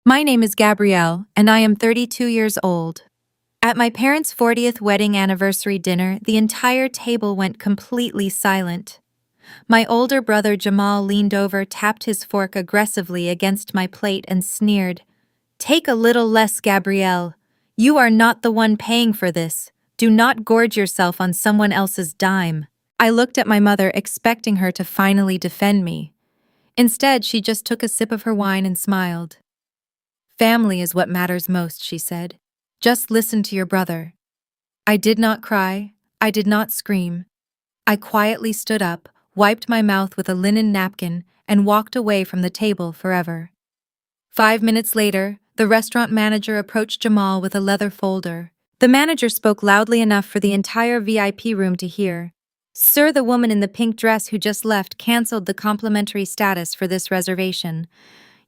My name is Gabrielle, and I am 32 years old. At my parents' 40th wedding anniversary dinner, the entire table went completely silent. My older brother Jamal leaned over, tapped his fork aggressively against my plate, and sneered, "Take a little less, Gabrielle. You are not the one paying for this. Do not gorge yourself on someone else's dime." I looked at my mother, expecting her to finally defend me. Instead, she just took a sip of her wine and smiled. "Family is what matters most," she said. "Just listen to your brother." I did not cry. I did not scream. I quietly stood up, wiped my mouth with a linen napkin, and walked away from the table forever. 5 minutes later, the restaurant manager approached Jamal with a leather folder. The manager spoke loudly enough for the entire VIP room to hear. "Sir, the woman in the pink dress who just left canceled the complimentary status for this reservation.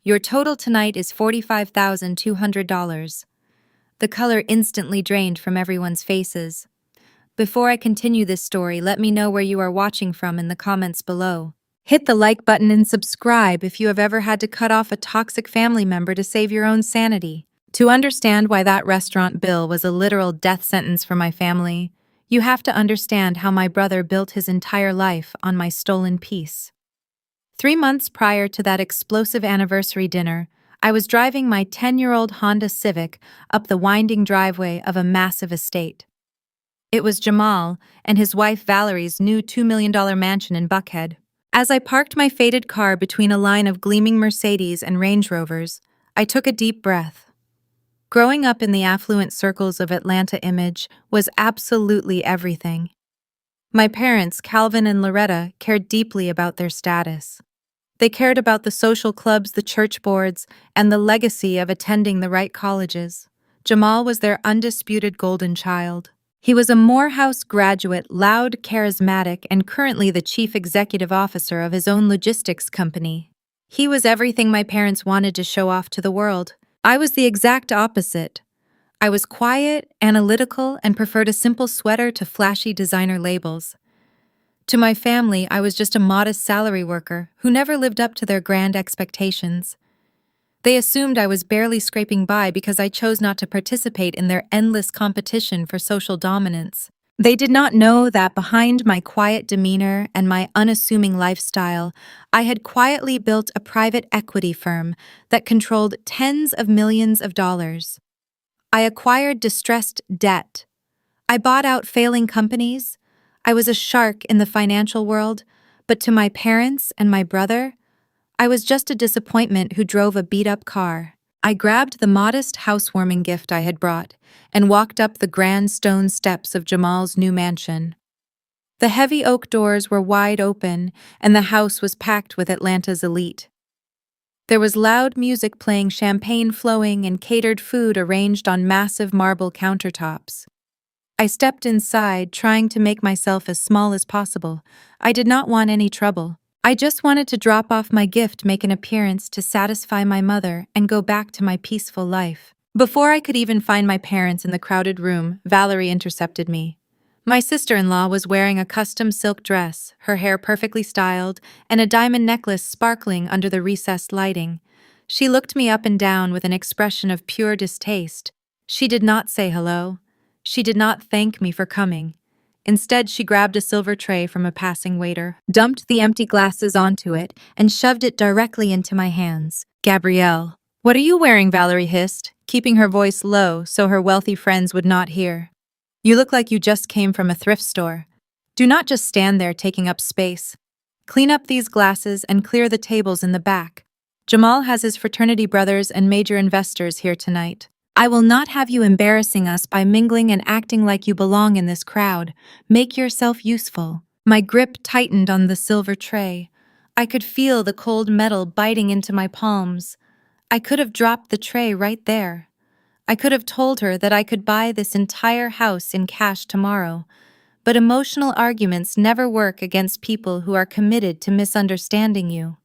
Your total tonight is $45,200. The color instantly drained from everyone's faces. Before I continue this story, let me know where you are watching from in the comments below. Hit the like button and subscribe if you have ever had to cut off a toxic family member to save your own sanity. To understand why that restaurant bill was a literal death sentence for my family, you have to understand how my brother built his entire life on my stolen peace. 3 months prior to that explosive anniversary dinner, I was driving my 10-year-old Honda Civic up the winding driveway of a massive estate. It was Jamal and his wife Valerie's new $2 million mansion in Buckhead. As I parked my faded car between a line of gleaming Mercedes and Range Rovers, I took a deep breath. Growing up in the affluent circles of Atlanta image was absolutely everything. My parents, Calvin and Loretta, cared deeply about their status. They cared about the social clubs, the church boards, and the legacy of attending the right colleges. Jamal was their undisputed golden child. He was a Morehouse graduate, loud, charismatic, and currently the chief executive officer of his own logistics company. He was everything my parents wanted to show off to the world. I was the exact opposite. I was quiet, analytical, and preferred a simple sweater to flashy designer labels. To my family, I was just a modest salary worker who never lived up to their grand expectations. They assumed I was barely scraping by because I chose not to participate in their endless competition for social dominance. They did not know that behind my quiet demeanor and my unassuming lifestyle, I had quietly built a private equity firm that controlled tens of millions of dollars. I acquired distressed debt. I bought out failing companies. I was a shark in the financial world, but to my parents and my brother, I was just a disappointment who drove a beat-up car. I grabbed the modest housewarming gift I had brought and walked up the grand stone steps of Jamal's new mansion. The heavy oak doors were wide open, and the house was packed with Atlanta's elite. There was loud music playing, champagne flowing, and catered food arranged on massive marble countertops. I stepped inside, trying to make myself as small as possible. I did not want any trouble. I just wanted to drop off my gift, make an appearance to satisfy my mother, and go back to my peaceful life. Before I could even find my parents in the crowded room, Valerie intercepted me. My sister-in-law was wearing a custom silk dress, her hair perfectly styled, and a diamond necklace sparkling under the recessed lighting. She looked me up and down with an expression of pure distaste. She did not say hello. She did not thank me for coming. Instead, she grabbed a silver tray from a passing waiter, dumped the empty glasses onto it, and shoved it directly into my hands. "Gabrielle, what are you wearing?" Valerie hissed, keeping her voice low so her wealthy friends would not hear. "You look like you just came from a thrift store. Do not just stand there taking up space. Clean up these glasses and clear the tables in the back. Jamal has his fraternity brothers and major investors here tonight. I will not have you embarrassing us by mingling and acting like you belong in this crowd. Make yourself useful." My grip tightened on the silver tray. I could feel the cold metal biting into my palms. I could have dropped the tray right there. I could have told her that I could buy this entire house in cash tomorrow. But emotional arguments never work against people who are committed to misunderstanding you.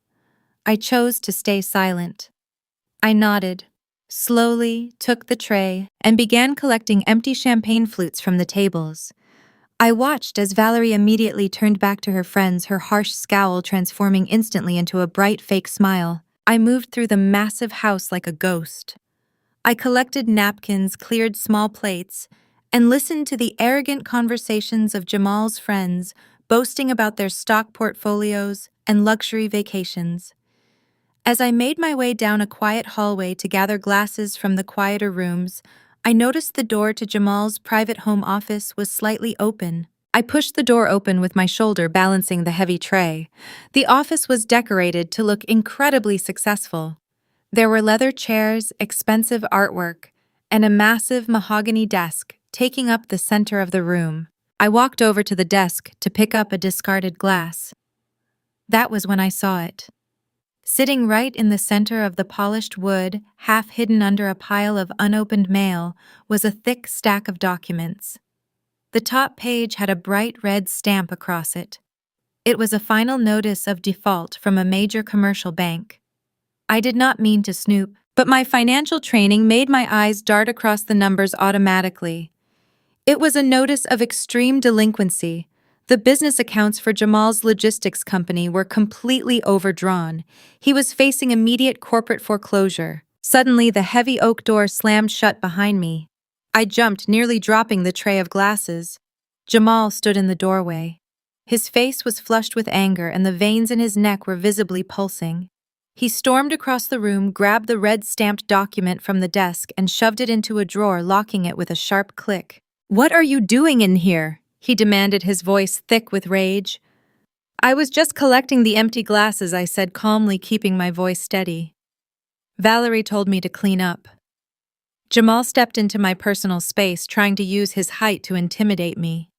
I chose to stay silent. I nodded, slowly took the tray, and began collecting empty champagne flutes from the tables. I watched as Valerie immediately turned back to her friends, her harsh scowl transforming instantly into a bright fake smile. I moved through the massive house like a ghost. I collected napkins, cleared small plates, and listened to the arrogant conversations of Jamal's friends boasting about their stock portfolios and luxury vacations. As I made my way down a quiet hallway to gather glasses from the quieter rooms, I noticed the door to Jamal's private home office was slightly open. I pushed the door open with my shoulder balancing the heavy tray. The office was decorated to look incredibly successful. There were leather chairs, expensive artwork, and a massive mahogany desk taking up the center of the room. I walked over to the desk to pick up a discarded glass. That was when I saw it. Sitting right in the center of the polished wood, half hidden under a pile of unopened mail, was a thick stack of documents. The top page had a bright red stamp across it. It was a final notice of default from a major commercial bank. I did not mean to snoop, but my financial training made my eyes dart across the numbers automatically. It was a notice of extreme delinquency. The business accounts for Jamal's logistics company were completely overdrawn. He was facing immediate corporate foreclosure. Suddenly, the heavy oak door slammed shut behind me. I jumped, nearly dropping the tray of glasses. Jamal stood in the doorway. His face was flushed with anger, and the veins in his neck were visibly pulsing. He stormed across the room, grabbed the red-stamped document from the desk, and shoved it into a drawer, locking it with a sharp click. "What are you doing in here?" he demanded, his voice thick with rage. "I was just collecting the empty glasses," I said calmly, keeping my voice steady. "Valerie told me to clean up." Jamal stepped into my personal space, trying to use his height to intimidate me.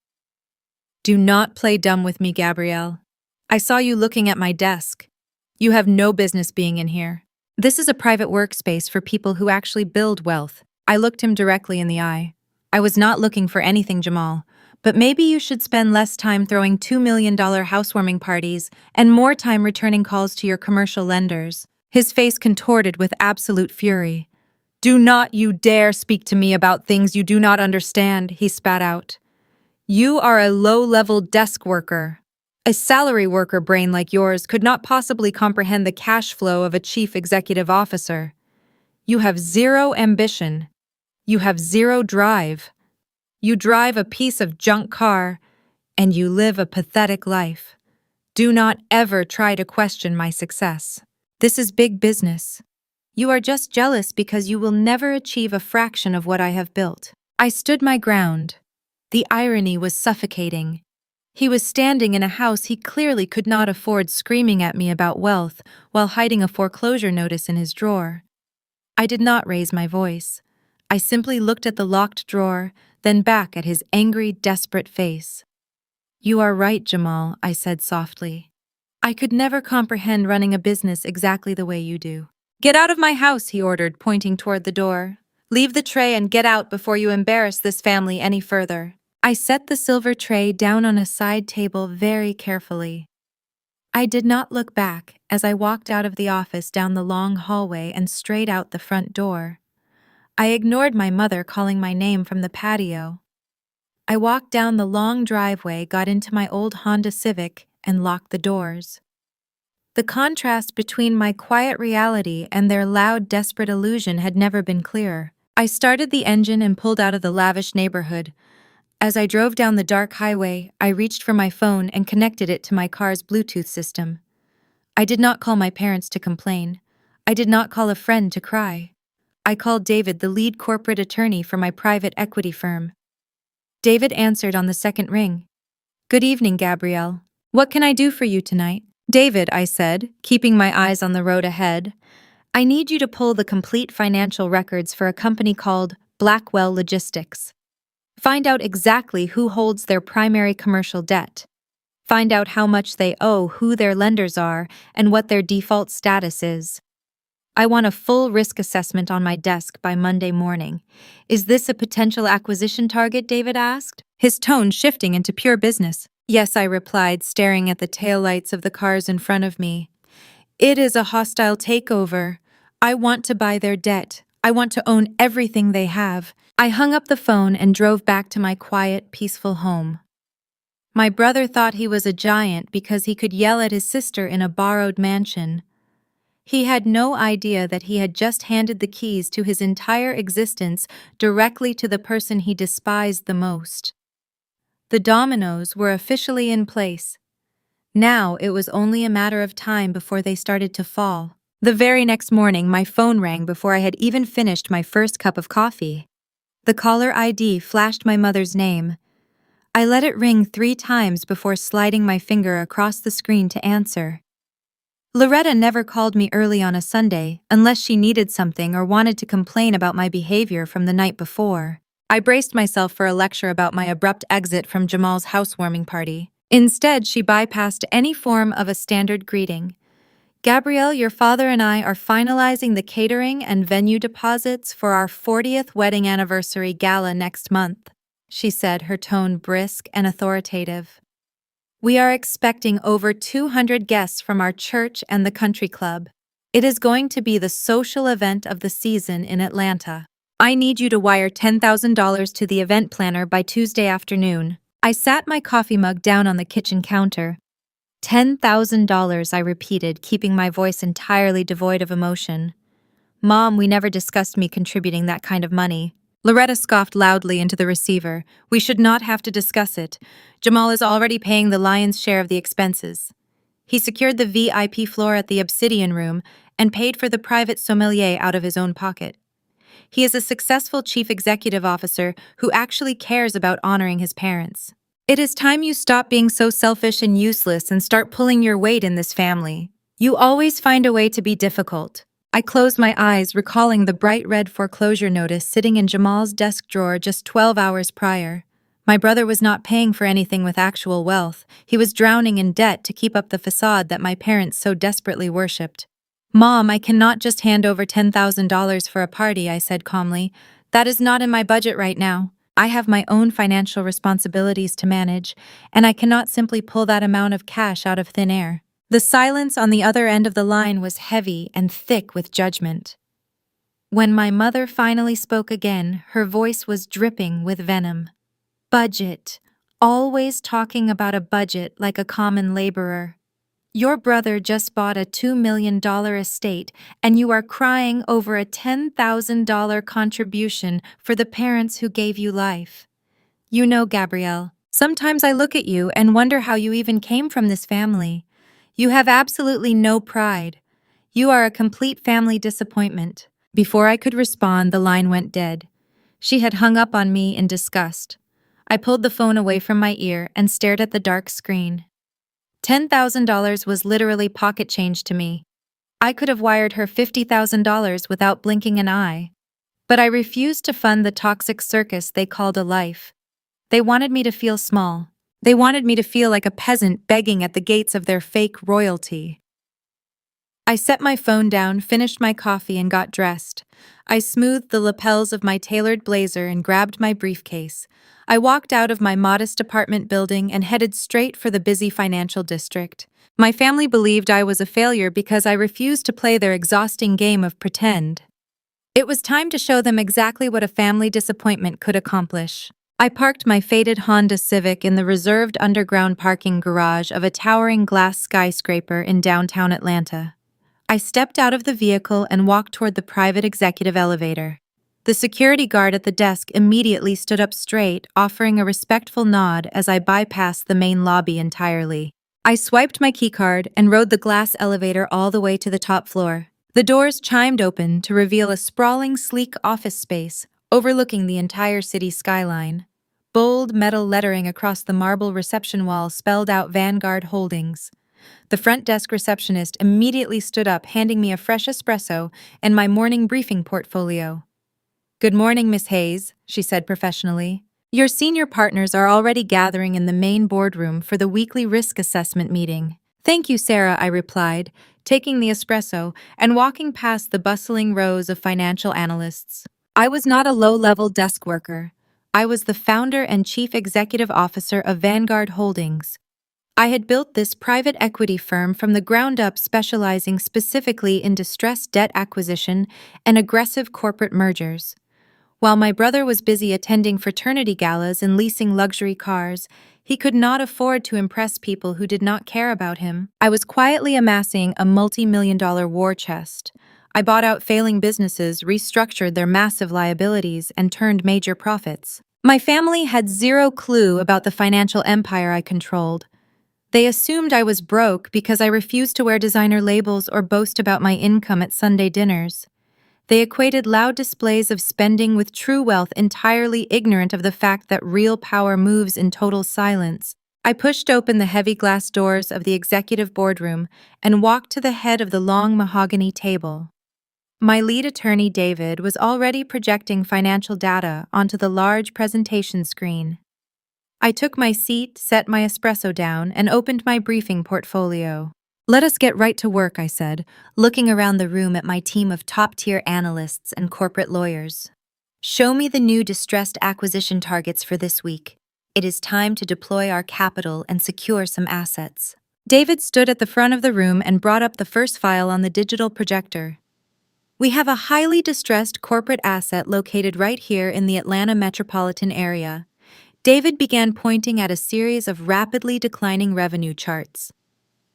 "Do not play dumb with me, Gabrielle. I saw you looking at my desk. You have no business being in here. This is a private workspace for people who actually build wealth." I looked him directly in the eye. "I was not looking for anything, Jamal, but maybe you should spend less time throwing $2 million housewarming parties and more time returning calls to your commercial lenders." His face contorted with absolute fury. "Do not you dare speak to me about things you do not understand," he spat out. "You are a low-level desk worker. A salary worker brain like yours could not possibly comprehend the cash flow of a chief executive officer. You have zero ambition. You have zero drive. You drive a piece of junk car, and you live a pathetic life. Do not ever try to question my success. This is big business. You are just jealous because you will never achieve a fraction of what I have built." I stood my ground. The irony was suffocating. He was standing in a house he clearly could not afford, screaming at me about wealth while hiding a foreclosure notice in his drawer. I did not raise my voice. I simply looked at the locked drawer, then back at his angry, desperate face. "You are right, Jamal," I said softly. "I could never comprehend running a business exactly the way you do." "Get out of my house," he ordered, pointing toward the door. "Leave the tray and get out before you embarrass this family any further." I set the silver tray down on a side table very carefully. I did not look back as I walked out of the office, down the long hallway, and straight out the front door. I ignored my mother calling my name from the patio. I walked down the long driveway, got into my old Honda Civic, and locked the doors. The contrast between my quiet reality and their loud, desperate illusion had never been clearer. I started the engine and pulled out of the lavish neighborhood. As I drove down the dark highway, I reached for my phone and connected it to my car's Bluetooth system. I did not call my parents to complain. I did not call a friend to cry. I called David, the lead corporate attorney for my private equity firm. David answered on the second ring. "Good evening, Gabrielle. What can I do for you tonight?" "David," I said, keeping my eyes on the road ahead, "I need you to pull the complete financial records for a company called Blackwell Logistics. Find out exactly who holds their primary commercial debt. Find out how much they owe, who their lenders are, and what their default status is. I want a full risk assessment on my desk by Monday morning." "Is this a potential acquisition target?" David asked, his tone shifting into pure business. "Yes," I replied, staring at the taillights of the cars in front of me. "It is a hostile takeover. I want to buy their debt. I want to own everything they have." I hung up the phone and drove back to my quiet, peaceful home. My brother thought he was a giant because he could yell at his sister in a borrowed mansion. He had no idea that he had just handed the keys to his entire existence directly to the person he despised the most. The dominoes were officially in place. Now it was only a matter of time before they started to fall. The very next morning, my phone rang before I had even finished my first cup of coffee. The caller ID flashed my mother's name. I let it ring 3 times before sliding my finger across the screen to answer. Loretta never called me early on a Sunday unless she needed something or wanted to complain about my behavior from the night before. I braced myself for a lecture about my abrupt exit from Jamal's housewarming party. Instead, she bypassed any form of a standard greeting. "Gabrielle, your father and I are finalizing the catering and venue deposits for our 40th wedding anniversary gala next month," she said, her tone brisk and authoritative. "We are expecting over 200 guests from our church and the country club. It is going to be the social event of the season in Atlanta. I need you to wire $10,000 to the event planner by Tuesday afternoon." I sat my coffee mug down on the kitchen counter. $10,000, I repeated, keeping my voice entirely devoid of emotion. "Mom, we never discussed me contributing that kind of money." Loretta scoffed loudly into the receiver. "We should not have to discuss it. Jamal is already paying the lion's share of the expenses. He secured the VIP floor at the Obsidian Room and paid for the private sommelier out of his own pocket. He is a successful chief executive officer who actually cares about honoring his parents. It is time you stop being so selfish and useless and start pulling your weight in this family. You always find a way to be difficult." I closed my eyes, recalling the bright red foreclosure notice sitting in Jamal's desk drawer just 12 hours prior. My brother was not paying for anything with actual wealth. He was drowning in debt to keep up the facade that my parents so desperately worshipped. "Mom, I cannot just hand over $10,000 for a party," I said calmly. "That is not in my budget right now. I have my own financial responsibilities to manage, and I cannot simply pull that amount of cash out of thin air." The silence on the other end of the line was heavy and thick with judgment. When my mother finally spoke again, her voice was dripping with venom. "Budget. Always talking about a budget like a common laborer. Your brother just bought a $2 million estate, and you are crying over a $10,000 contribution for the parents who gave you life. You know, Gabrielle, sometimes I look at you and wonder how you even came from this family. You have absolutely no pride. You are a complete family disappointment." Before I could respond, the line went dead. She had hung up on me in disgust. I pulled the phone away from my ear and stared at the dark screen. $10,000 was literally pocket change to me. I could have wired her $50,000 without blinking an eye. But I refused to fund the toxic circus they called a life. They wanted me to feel small. They wanted me to feel like a peasant begging at the gates of their fake royalty. I set my phone down, finished my coffee, and got dressed. I smoothed the lapels of my tailored blazer and grabbed my briefcase. I walked out of my modest apartment building and headed straight for the busy financial district. My family believed I was a failure because I refused to play their exhausting game of pretend. It was time to show them exactly what a family disappointment could accomplish. I parked my faded Honda Civic in the reserved underground parking garage of a towering glass skyscraper in downtown Atlanta. I stepped out of the vehicle and walked toward the private executive elevator. The security guard at the desk immediately stood up straight, offering a respectful nod as I bypassed the main lobby entirely. I swiped my keycard and rode the glass elevator all the way to the top floor. The doors chimed open to reveal a sprawling, sleek office space overlooking the entire city skyline. Bold metal lettering across the marble reception wall spelled out Vanguard Holdings. The front desk receptionist immediately stood up, handing me a fresh espresso and my morning briefing portfolio. "Good morning, Miss Hayes," she said professionally. "Your senior partners are already gathering in the main boardroom for the weekly risk assessment meeting." "Thank you, Sarah," I replied, taking the espresso and walking past the bustling rows of financial analysts. I was not a low-level desk worker. I was the founder and chief executive officer of Vanguard Holdings. I had built this private equity firm from the ground up, specializing specifically in distressed debt acquisition and aggressive corporate mergers. While my brother was busy attending fraternity galas and leasing luxury cars, he could not afford to impress people who did not care about him. I was quietly amassing a multi-million-dollar war chest. I bought out failing businesses, restructured their massive liabilities, and turned major profits. My family had zero clue about the financial empire I controlled. They assumed I was broke because I refused to wear designer labels or boast about my income at Sunday dinners. They equated loud displays of spending with true wealth, entirely ignorant of the fact that real power moves in total silence. I pushed open the heavy glass doors of the executive boardroom and walked to the head of the long mahogany table. My lead attorney, David, was already projecting financial data onto the large presentation screen. I took my seat, set my espresso down, and opened my briefing portfolio. "Let us get right to work," I said, looking around the room at my team of top-tier analysts and corporate lawyers. "Show me the new distressed acquisition targets for this week. It is time to deploy our capital and secure some assets." David stood at the front of the room and brought up the first file on the digital projector. "We have a highly distressed corporate asset located right here in the Atlanta metropolitan area." David began pointing at a series of rapidly declining revenue charts.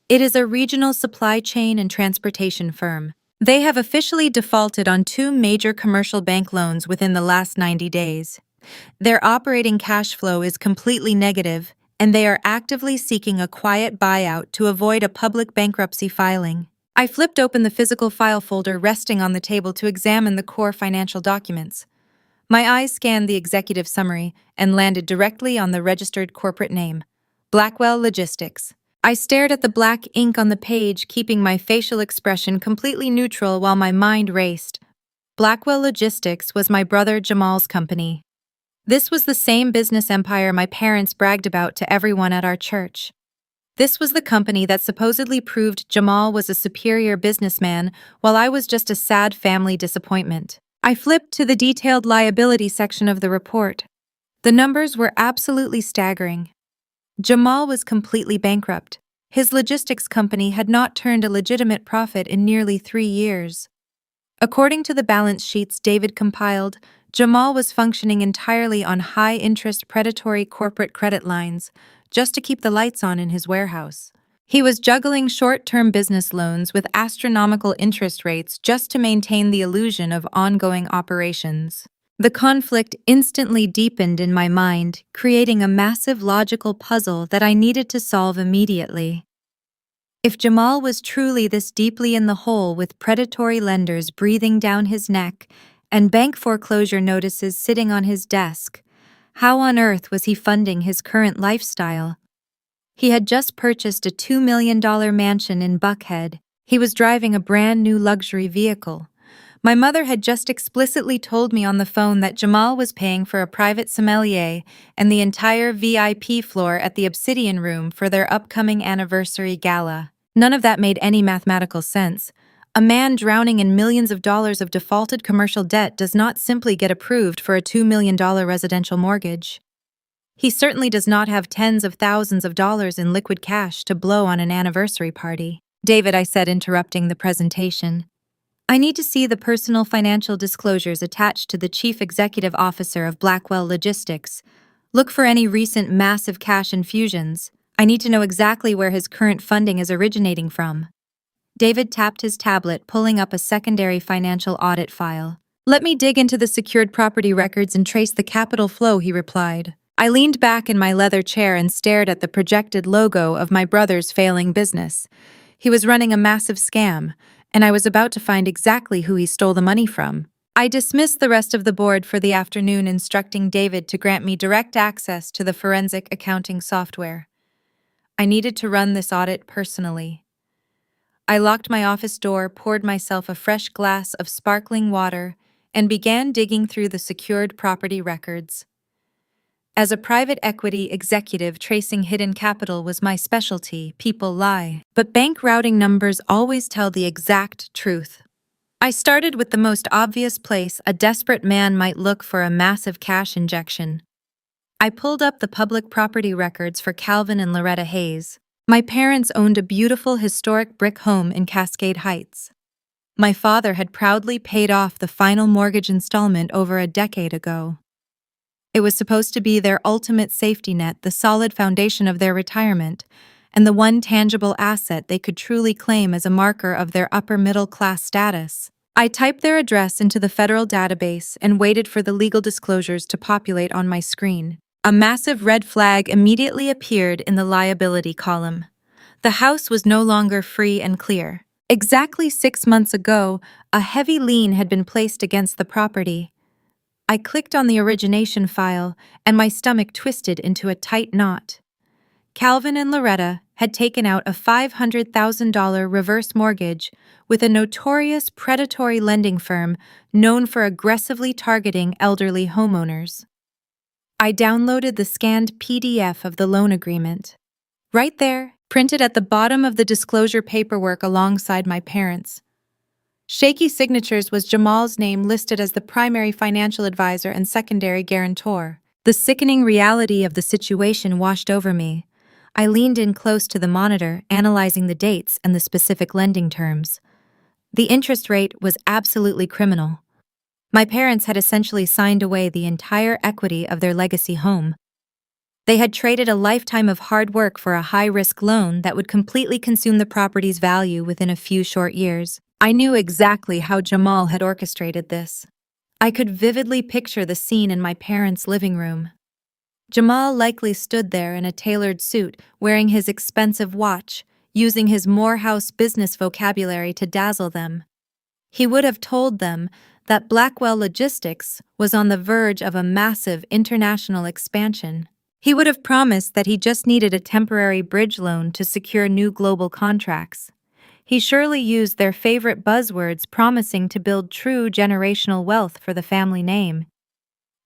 "It is a regional supply chain and transportation firm. They have officially defaulted on 2 major commercial bank loans within the last 90 days. Their operating cash flow is completely negative, and they are actively seeking a quiet buyout to avoid a public bankruptcy filing." I flipped open the physical file folder resting on the table to examine the core financial documents. My eyes scanned the executive summary and landed directly on the registered corporate name, Blackwell Logistics. I stared at the black ink on the page, keeping my facial expression completely neutral while my mind raced. Blackwell Logistics was my brother Jamal's company. This was the same business empire my parents bragged about to everyone at our church. This was the company that supposedly proved Jamal was a superior businessman while I was just a sad family disappointment. I flipped to the detailed liability section of the report. The numbers were absolutely staggering. Jamal was completely bankrupt. His logistics company had not turned a legitimate profit in nearly 3 years. According to the balance sheets David compiled, Jamal was functioning entirely on high-interest predatory corporate credit lines, just to keep the lights on in his warehouse. He was juggling short-term business loans with astronomical interest rates just to maintain the illusion of ongoing operations. The conflict instantly deepened in my mind, creating a massive logical puzzle that I needed to solve immediately. If Jamal was truly this deeply in the hole with predatory lenders breathing down his neck and bank foreclosure notices sitting on his desk, how on earth was he funding his current lifestyle? He had just purchased a $2 million mansion in Buckhead. He was driving a brand new luxury vehicle. My mother had just explicitly told me on the phone that Jamal was paying for a private sommelier and the entire VIP floor at the Obsidian Room for their upcoming anniversary gala. None of that made any mathematical sense. A man drowning in millions of dollars of defaulted commercial debt does not simply get approved for a $2 million residential mortgage. He certainly does not have tens of thousands of dollars in liquid cash to blow on an anniversary party. "David," I said, interrupting the presentation, "I need to see the personal financial disclosures attached to the Chief Executive Officer of Blackwell Logistics. Look for any recent massive cash infusions. I need to know exactly where his current funding is originating from." David tapped his tablet, pulling up a secondary financial audit file. "Let me dig into the secured property records and trace the capital flow," he replied. I leaned back in my leather chair and stared at the projected logo of my brother's failing business. He was running a massive scam, and I was about to find exactly who he stole the money from. I dismissed the rest of the board for the afternoon, instructing David to grant me direct access to the forensic accounting software. I needed to run this audit personally. I locked my office door, poured myself a fresh glass of sparkling water, and began digging through the secured property records. As a private equity executive, tracing hidden capital was my specialty. People lie, but bank routing numbers always tell the exact truth. I started with the most obvious place a desperate man might look for a massive cash injection. I pulled up the public property records for Calvin and Loretta Hayes. My parents owned a beautiful historic brick home in Cascade Heights. My father had proudly paid off the final mortgage installment over a decade ago. It was supposed to be their ultimate safety net, the solid foundation of their retirement, and the one tangible asset they could truly claim as a marker of their upper middle class status. I typed their address into the federal database and waited for the legal disclosures to populate on my screen. A massive red flag immediately appeared in the liability column. The house was no longer free and clear. Exactly 6 months ago, a heavy lien had been placed against the property. I clicked on the origination file, and my stomach twisted into a tight knot. Calvin and Loretta had taken out a $500,000 reverse mortgage with a notorious predatory lending firm known for aggressively targeting elderly homeowners. I downloaded the scanned PDF of the loan agreement. Right there, printed at the bottom of the disclosure paperwork alongside my parents'. Shaky signatures was Jamal's name listed as the primary financial advisor and secondary guarantor. The sickening reality of the situation washed over me. I leaned in close to the monitor, analyzing the dates and the specific lending terms. The interest rate was absolutely criminal. My parents had essentially signed away the entire equity of their legacy home. They had traded a lifetime of hard work for a high-risk loan that would completely consume the property's value within a few short years. I knew exactly how Jamal had orchestrated this. I could vividly picture the scene in my parents' living room. Jamal likely stood there in a tailored suit, wearing his expensive watch, using his Morehouse business vocabulary to dazzle them. He would have told them that Blackwell Logistics was on the verge of a massive international expansion. He would have promised that he just needed a temporary bridge loan to secure new global contracts. He surely used their favorite buzzwords, promising to build true generational wealth for the family name.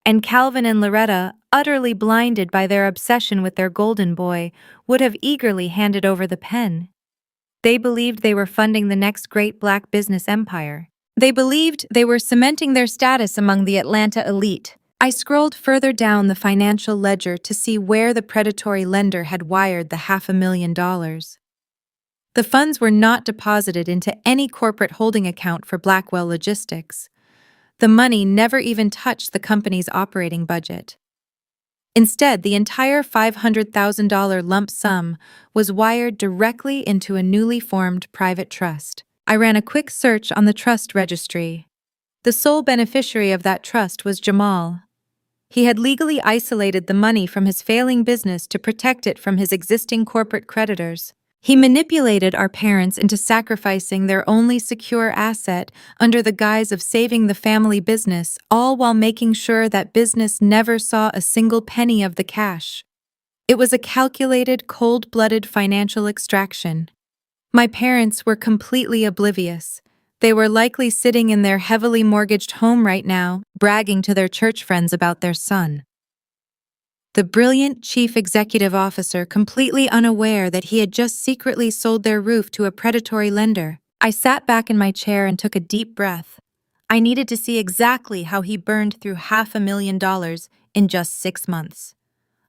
And Calvin and Loretta, utterly blinded by their obsession with their golden boy, would have eagerly handed over the pen. They believed they were funding the next great black business empire. They believed they were cementing their status among the Atlanta elite. I scrolled further down the financial ledger to see where the predatory lender had wired the $500,000. The funds were not deposited into any corporate holding account for Blackwell Logistics. The money never even touched the company's operating budget. Instead, the entire $500,000 lump sum was wired directly into a newly formed private trust. I ran a quick search on the trust registry. The sole beneficiary of that trust was Jamal. He had legally isolated the money from his failing business to protect it from his existing corporate creditors. He manipulated our parents into sacrificing their only secure asset under the guise of saving the family business, all while making sure that business never saw a single penny of the cash. It was a calculated, cold-blooded financial extraction. My parents were completely oblivious. They were likely sitting in their heavily mortgaged home right now, bragging to their church friends about their son. The brilliant chief executive officer, completely unaware that he had just secretly sold their roof to a predatory lender. I sat back in my chair and took a deep breath. I needed to see exactly how he burned through $500,000 in just 6 months.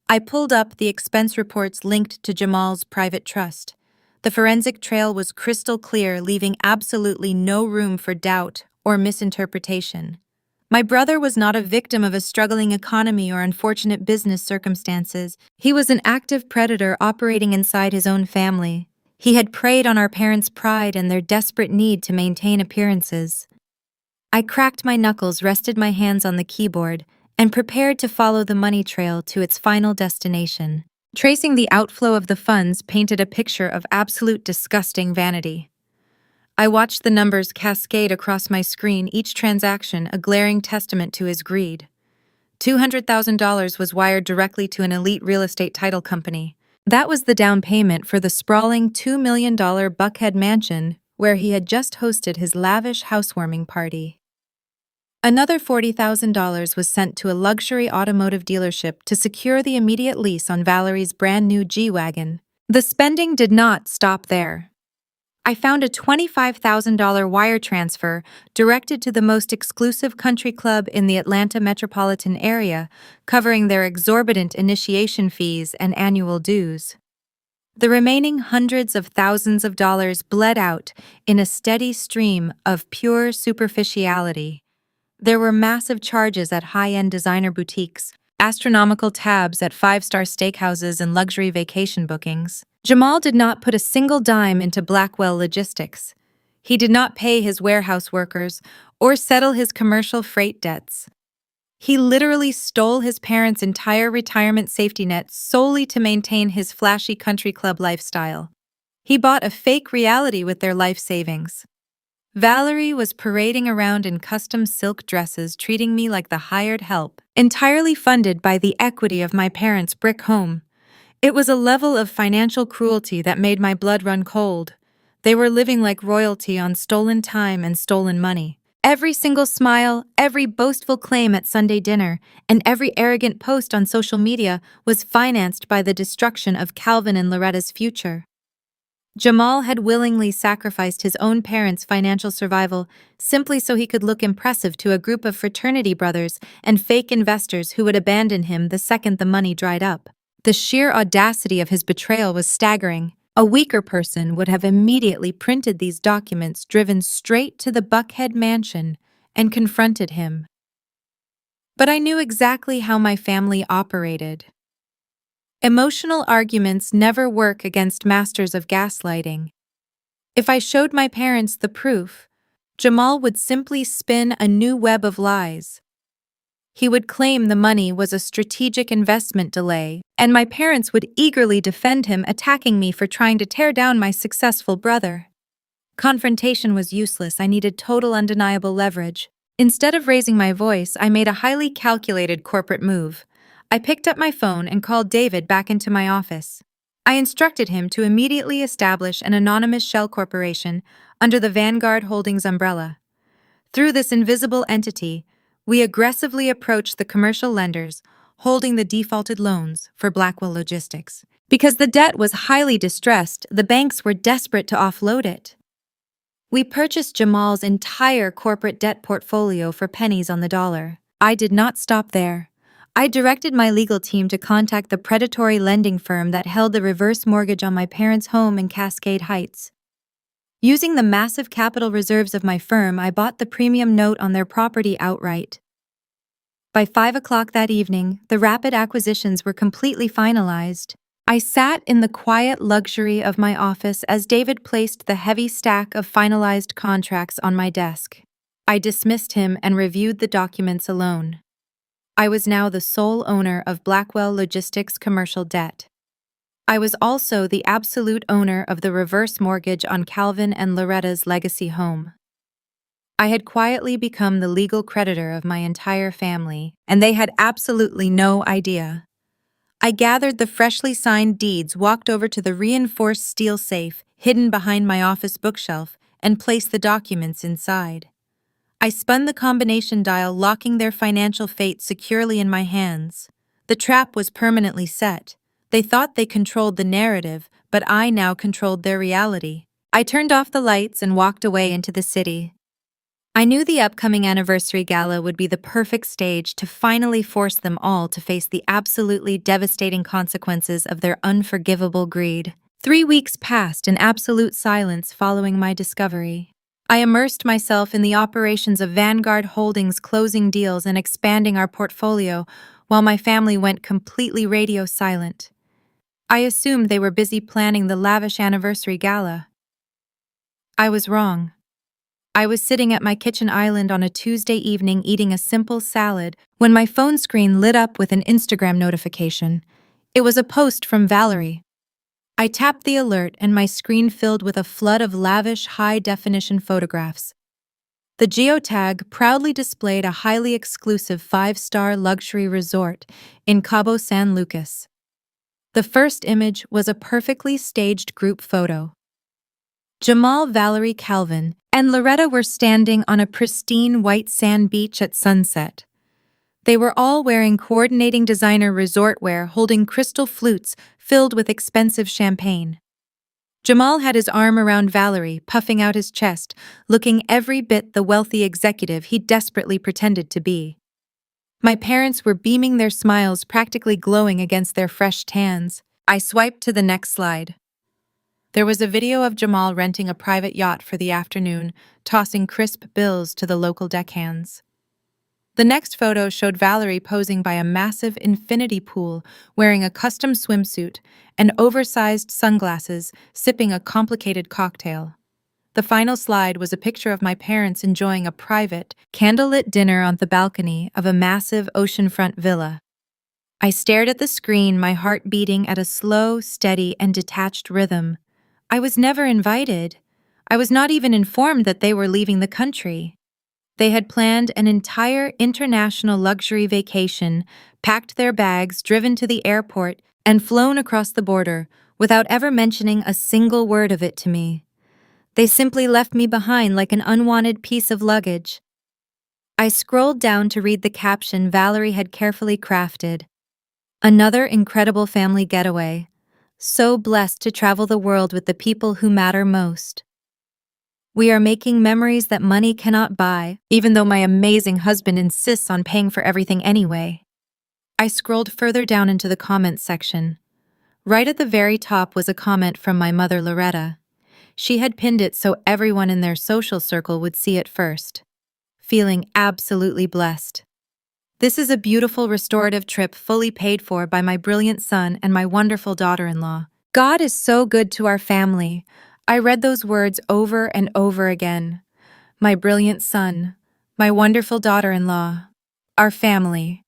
I pulled up the expense reports linked to Jamal's private trust. The forensic trail was crystal clear, leaving absolutely no room for doubt or misinterpretation. My brother was not a victim of a struggling economy or unfortunate business circumstances. He was an active predator operating inside his own family. He had preyed on our parents' pride and their desperate need to maintain appearances. I cracked my knuckles, rested my hands on the keyboard, and prepared to follow the money trail to its final destination. Tracing the outflow of the funds painted a picture of absolute disgusting vanity. I watched the numbers cascade across my screen, each transaction a glaring testament to his greed. $200,000 was wired directly to an elite real estate title company. That was the down payment for the sprawling $2 million Buckhead mansion where he had just hosted his lavish housewarming party. Another $40,000 was sent to a luxury automotive dealership to secure the immediate lease on Valerie's brand new G-Wagon. The spending did not stop there. I found a $25,000 wire transfer directed to the most exclusive country club in the Atlanta metropolitan area, covering their exorbitant initiation fees and annual dues. The remaining hundreds of thousands of dollars bled out in a steady stream of pure superficiality. There were massive charges at high-end designer boutiques, astronomical tabs at five-star steakhouses and luxury vacation bookings. Jamal did not put a single dime into Blackwell Logistics. He did not pay his warehouse workers or settle his commercial freight debts. He literally stole his parents' entire retirement safety net solely to maintain his flashy country club lifestyle. He bought a fake reality with their life savings. Valerie was parading around in custom silk dresses, treating me like the hired help, entirely funded by the equity of my parents' brick home. It was a level of financial cruelty that made my blood run cold. They were living like royalty on stolen time and stolen money. Every single smile, every boastful claim at Sunday dinner, and every arrogant post on social media was financed by the destruction of Calvin and Loretta's future. Jamal had willingly sacrificed his own parents' financial survival simply so he could look impressive to a group of fraternity brothers and fake investors who would abandon him the second the money dried up. The sheer audacity of his betrayal was staggering. A weaker person would have immediately printed these documents, driven straight to the Buckhead mansion, and confronted him. But I knew exactly how my family operated. Emotional arguments never work against masters of gaslighting. If I showed my parents the proof, Jamal would simply spin a new web of lies. He would claim the money was a strategic investment delay, and my parents would eagerly defend him, attacking me for trying to tear down my successful brother. Confrontation was useless. I needed total undeniable leverage. Instead of raising my voice, I made a highly calculated corporate move. I picked up my phone and called David back into my office. I instructed him to immediately establish an anonymous shell corporation under the Vanguard Holdings umbrella. Through this invisible entity, we aggressively approached the commercial lenders holding the defaulted loans for Blackwell Logistics. Because the debt was highly distressed, the banks were desperate to offload it. We purchased Jamal's entire corporate debt portfolio for pennies on the dollar. I did not stop there. I directed my legal team to contact the predatory lending firm that held the reverse mortgage on my parents' home in Cascade Heights. Using the massive capital reserves of my firm, I bought the premium note on their property outright. By 5 o'clock that evening, the rapid acquisitions were completely finalized. I sat in the quiet luxury of my office as David placed the heavy stack of finalized contracts on my desk. I dismissed him and reviewed the documents alone. I was now the sole owner of Blackwell Logistics commercial debt. I was also the absolute owner of the reverse mortgage on Calvin and Loretta's legacy home. I had quietly become the legal creditor of my entire family, and they had absolutely no idea. I gathered the freshly signed deeds, walked over to the reinforced steel safe hidden behind my office bookshelf, and placed the documents inside. I spun the combination dial, locking their financial fate securely in my hands. The trap was permanently set. They thought they controlled the narrative, but I now controlled their reality. I turned off the lights and walked away into the city. I knew the upcoming anniversary gala would be the perfect stage to finally force them all to face the absolutely devastating consequences of their unforgivable greed. 3 weeks passed in absolute silence following my discovery. I immersed myself in the operations of Vanguard Holdings, closing deals and expanding our portfolio, while my family went completely radio silent. I assumed they were busy planning the lavish anniversary gala. I was wrong. I was sitting at my kitchen island on a Tuesday evening eating a simple salad when my phone screen lit up with an Instagram notification. It was a post from Valerie. I tapped the alert and my screen filled with a flood of lavish, high-definition photographs. The geotag proudly displayed a highly exclusive 5-star luxury resort in Cabo San Lucas. The first image was a perfectly staged group photo. Jamal, Valerie, Calvin, and Loretta were standing on a pristine white sand beach at sunset. They were all wearing coordinating designer resort wear, holding crystal flutes filled with expensive champagne. Jamal had his arm around Valerie, puffing out his chest, looking every bit the wealthy executive he desperately pretended to be. My parents were beaming, their smiles practically glowing against their fresh tans. I swiped to the next slide. There was a video of Jamal renting a private yacht for the afternoon, tossing crisp bills to the local deckhands. The next photo showed Valerie posing by a massive infinity pool, wearing a custom swimsuit and oversized sunglasses, sipping a complicated cocktail. The final slide was a picture of my parents enjoying a private, candlelit dinner on the balcony of a massive oceanfront villa. I stared at the screen, my heart beating at a slow, steady, and detached rhythm. I was never invited. I was not even informed that they were leaving the country. They had planned an entire international luxury vacation, packed their bags, driven to the airport, and flown across the border without ever mentioning a single word of it to me. They simply left me behind like an unwanted piece of luggage. I scrolled down to read the caption Valerie had carefully crafted. Another incredible family getaway. So blessed to travel the world with the people who matter most. We are making memories that money cannot buy, even though my amazing husband insists on paying for everything anyway. I scrolled further down into the comments section. Right at the very top was a comment from my mother Loretta. She had pinned it so everyone in their social circle would see it first. Feeling absolutely blessed. This is a beautiful restorative trip fully paid for by my brilliant son and my wonderful daughter-in-law. God is so good to our family. I read those words over and over again. My brilliant son, my wonderful daughter-in-law, our family.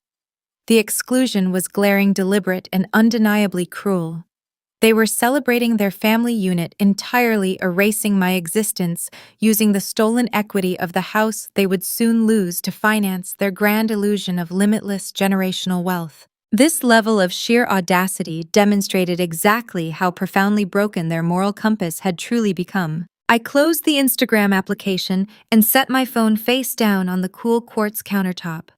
The exclusion was glaring, deliberate, and undeniably cruel. They were celebrating their family unit, entirely erasing my existence, using the stolen equity of the house they would soon lose to finance their grand illusion of limitless generational wealth. This level of sheer audacity demonstrated exactly how profoundly broken their moral compass had truly become. I closed the Instagram application and set my phone face down on the cool quartz countertop.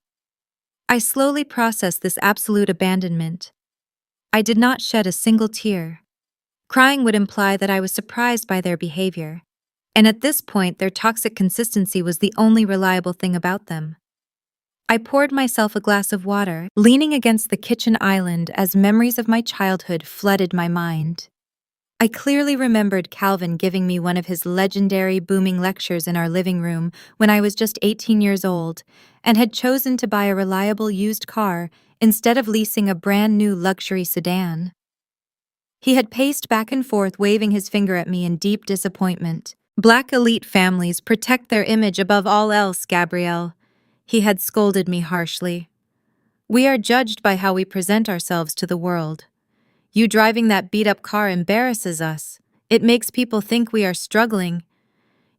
I slowly processed this absolute abandonment. I did not shed a single tear. Crying would imply that I was surprised by their behavior, and at this point their toxic consistency was the only reliable thing about them. I poured myself a glass of water, leaning against the kitchen island as memories of my childhood flooded my mind. I clearly remembered Calvin giving me one of his legendary booming lectures in our living room when I was just 18 years old and had chosen to buy a reliable used car instead of leasing a brand new luxury sedan. He had paced back and forth, waving his finger at me in deep disappointment. Black elite families protect their image above all else, Gabrielle. He had scolded me harshly. We are judged by how we present ourselves to the world. You driving that beat-up car embarrasses us. It makes people think we are struggling.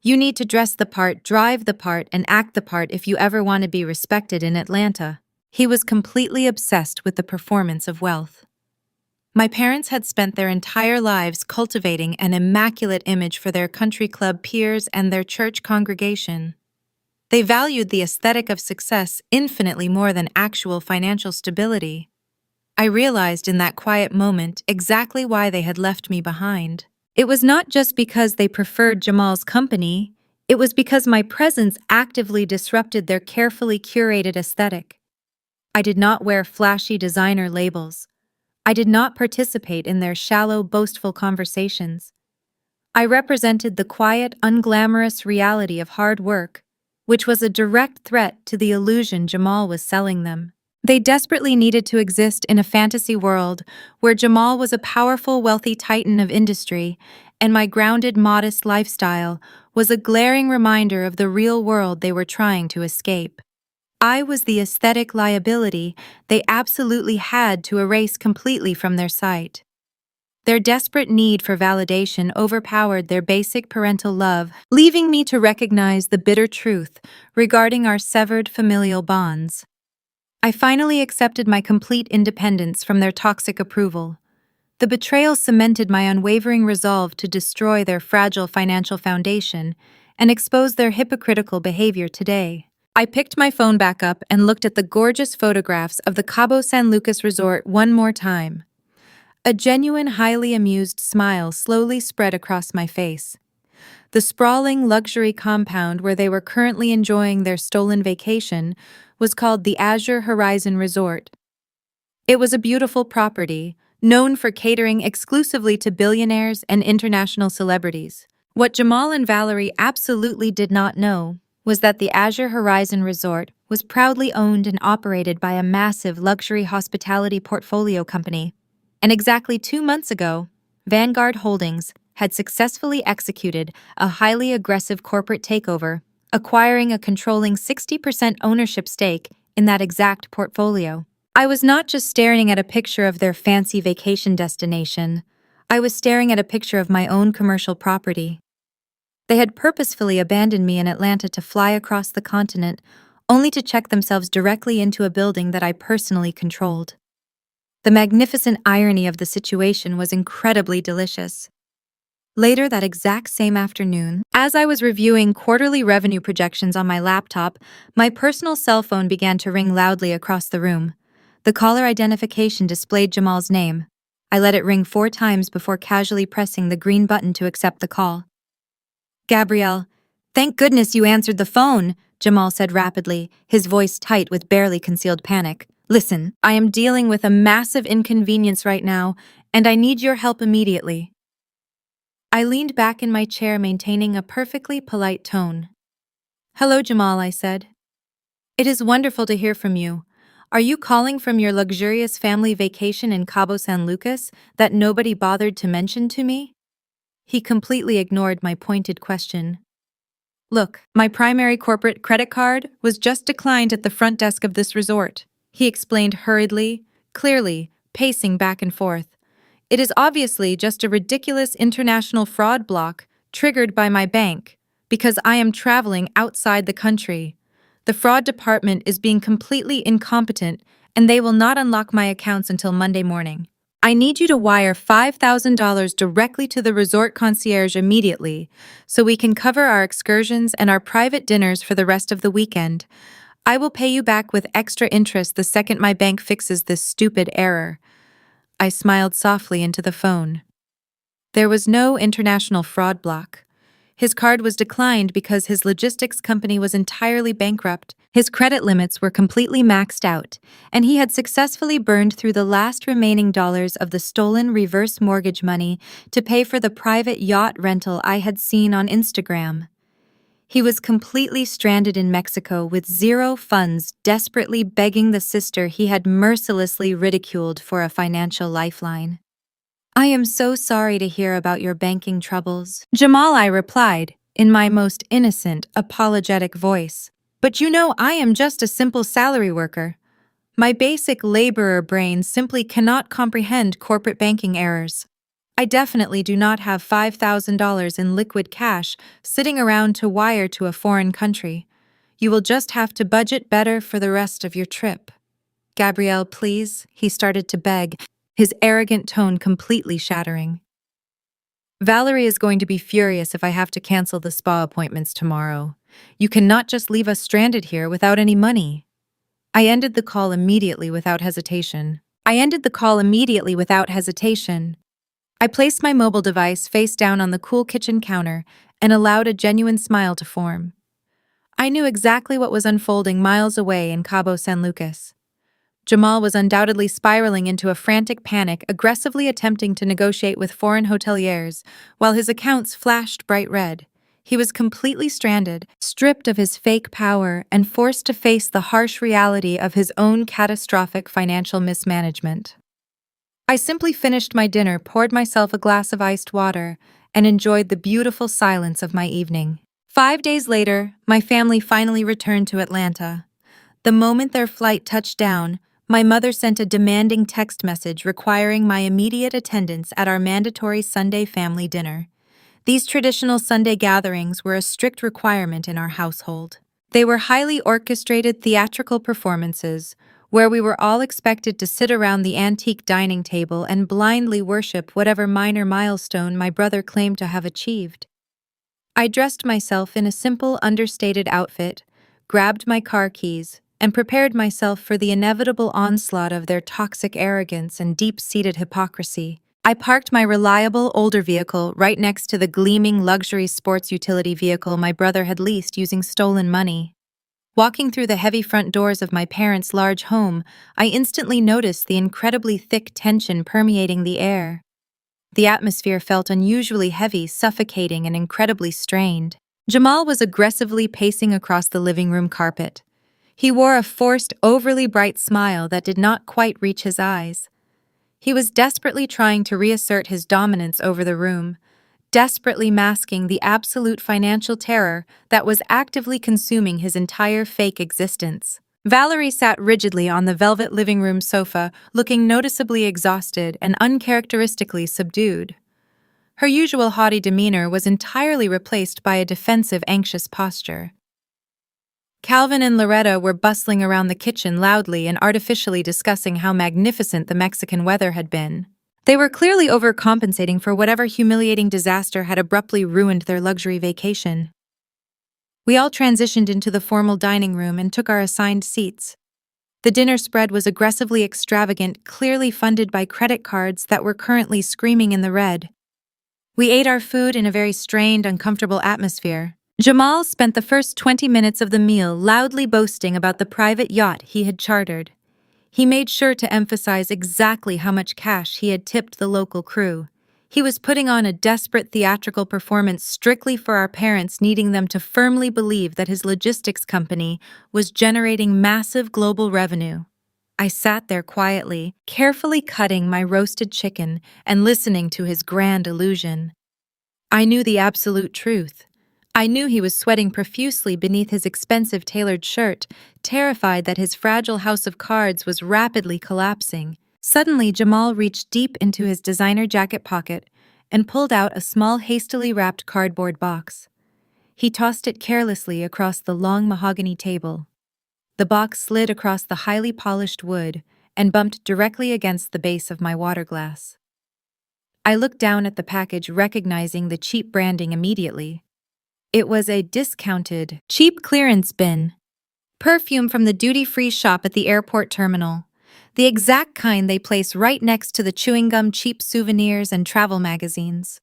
You need to dress the part, drive the part, and act the part if you ever want to be respected in Atlanta. He was completely obsessed with the performance of wealth. My parents had spent their entire lives cultivating an immaculate image for their country club peers and their church congregation. They valued the aesthetic of success infinitely more than actual financial stability. I realized in that quiet moment exactly why they had left me behind. It was not just because they preferred Jamal's company, it was because my presence actively disrupted their carefully curated aesthetic. I did not wear flashy designer labels. I did not participate in their shallow, boastful conversations. I represented the quiet, unglamorous reality of hard work, which was a direct threat to the illusion Jamal was selling them. They desperately needed to exist in a fantasy world where Jamal was a powerful, wealthy titan of industry, and my grounded, modest lifestyle was a glaring reminder of the real world they were trying to escape. I was the aesthetic liability they absolutely had to erase completely from their sight. Their desperate need for validation overpowered their basic parental love, leaving me to recognize the bitter truth regarding our severed familial bonds. I finally accepted my complete independence from their toxic approval. The betrayal cemented my unwavering resolve to destroy their fragile financial foundation and expose their hypocritical behavior today. I picked my phone back up and looked at the gorgeous photographs of the Cabo San Lucas resort one more time. A genuine, highly amused smile slowly spread across my face. The sprawling luxury compound where they were currently enjoying their stolen vacation was called the Azure Horizon Resort. It was a beautiful property, known for catering exclusively to billionaires and international celebrities. What Jamal and Valerie absolutely did not know was that the Azure Horizon Resort was proudly owned and operated by a massive luxury hospitality portfolio company. And exactly 2 months ago, Vanguard Holdings had successfully executed a highly aggressive corporate takeover, acquiring a controlling 60% ownership stake in that exact portfolio. I was not just staring at a picture of their fancy vacation destination, I was staring at a picture of my own commercial property. They had purposefully abandoned me in Atlanta to fly across the continent, only to check themselves directly into a building that I personally controlled. The magnificent irony of the situation was incredibly delicious. Later that exact same afternoon, as I was reviewing quarterly revenue projections on my laptop, my personal cell phone began to ring loudly across the room. The caller identification displayed Jamal's name. I let it ring 4 times before casually pressing the green button to accept the call. "Gabrielle, thank goodness you answered the phone," Jamal said rapidly, his voice tight with barely concealed panic. "Listen, I am dealing with a massive inconvenience right now, and I need your help immediately." I leaned back in my chair, maintaining a perfectly polite tone. "Hello, Jamal," I said. "It is wonderful to hear from you. Are you calling from your luxurious family vacation in Cabo San Lucas that nobody bothered to mention to me?" He completely ignored my pointed question. "Look, my primary corporate credit card was just declined at the front desk of this resort," he explained hurriedly, clearly, pacing back and forth. "It is obviously just a ridiculous international fraud block triggered by my bank because I am traveling outside the country. The fraud department is being completely incompetent and they will not unlock my accounts until Monday morning. I need you to wire $5,000 directly to the resort concierge immediately so we can cover our excursions and our private dinners for the rest of the weekend. I will pay you back with extra interest the second my bank fixes this stupid error." I smiled softly into the phone. There was no international fraud block. His card was declined because his logistics company was entirely bankrupt, his credit limits were completely maxed out, and he had successfully burned through the last remaining dollars of the stolen reverse mortgage money to pay for the private yacht rental I had seen on Instagram. He was completely stranded in Mexico with zero funds, desperately begging the sister he had mercilessly ridiculed for a financial lifeline. "I am so sorry to hear about your banking troubles, Jamal," I replied, in my most innocent, apologetic voice. "But you know I am just a simple salary worker. My basic laborer brain simply cannot comprehend corporate banking errors. I definitely do not have $5,000 in liquid cash sitting around to wire to a foreign country. You will just have to budget better for the rest of your trip." "Gabrielle, please," he started to beg, his arrogant tone completely shattering. "Valerie is going to be furious if I have to cancel the spa appointments tomorrow. You cannot just leave us stranded here without any money." I ended the call immediately without hesitation. I placed my mobile device face down on the cool kitchen counter and allowed a genuine smile to form. I knew exactly what was unfolding miles away in Cabo San Lucas. Jamal was undoubtedly spiraling into a frantic panic, aggressively attempting to negotiate with foreign hoteliers, while his accounts flashed bright red. He was completely stranded, stripped of his fake power, and forced to face the harsh reality of his own catastrophic financial mismanagement. I simply finished my dinner, poured myself a glass of iced water, and enjoyed the beautiful silence of my evening. 5 days later, my family finally returned to Atlanta. The moment their flight touched down, my mother sent a demanding text message requiring my immediate attendance at our mandatory Sunday family dinner. These traditional Sunday gatherings were a strict requirement in our household. They were highly orchestrated theatrical performances, where we were all expected to sit around the antique dining table and blindly worship whatever minor milestone my brother claimed to have achieved. I dressed myself in a simple, understated outfit, grabbed my car keys, and prepared myself for the inevitable onslaught of their toxic arrogance and deep-seated hypocrisy. I parked my reliable, older vehicle right next to the gleaming luxury sports utility vehicle my brother had leased using stolen money. Walking through the heavy front doors of my parents' large home, I instantly noticed the incredibly thick tension permeating the air. The atmosphere felt unusually heavy, suffocating, and incredibly strained. Jamal was aggressively pacing across the living room carpet. He wore a forced, overly bright smile that did not quite reach his eyes. He was desperately trying to reassert his dominance over the room, desperately masking the absolute financial terror that was actively consuming his entire fake existence. Valerie sat rigidly on the velvet living room sofa, looking noticeably exhausted and uncharacteristically subdued. Her usual haughty demeanor was entirely replaced by a defensive, anxious posture. Calvin and Loretta were bustling around the kitchen loudly and artificially discussing how magnificent the Mexican weather had been. They were clearly overcompensating for whatever humiliating disaster had abruptly ruined their luxury vacation. We all transitioned into the formal dining room and took our assigned seats. The dinner spread was aggressively extravagant, clearly funded by credit cards that were currently screaming in the red. We ate our food in a very strained, uncomfortable atmosphere. Jamal spent the first 20 minutes of the meal loudly boasting about the private yacht he had chartered. He made sure to emphasize exactly how much cash he had tipped the local crew. He was putting on a desperate theatrical performance strictly for our parents, needing them to firmly believe that his logistics company was generating massive global revenue. I sat there quietly, carefully cutting my roasted chicken and listening to his grand illusion. I knew the absolute truth. I knew he was sweating profusely beneath his expensive tailored shirt, terrified that his fragile house of cards was rapidly collapsing. Suddenly, Jamal reached deep into his designer jacket pocket and pulled out a small, hastily wrapped cardboard box. He tossed it carelessly across the long mahogany table. The box slid across the highly polished wood and bumped directly against the base of my water glass. I looked down at the package, recognizing the cheap branding immediately. It was a discounted, cheap clearance bin. Perfume from the duty-free shop at the airport terminal. The exact kind they place right next to the chewing gum, cheap souvenirs, and travel magazines.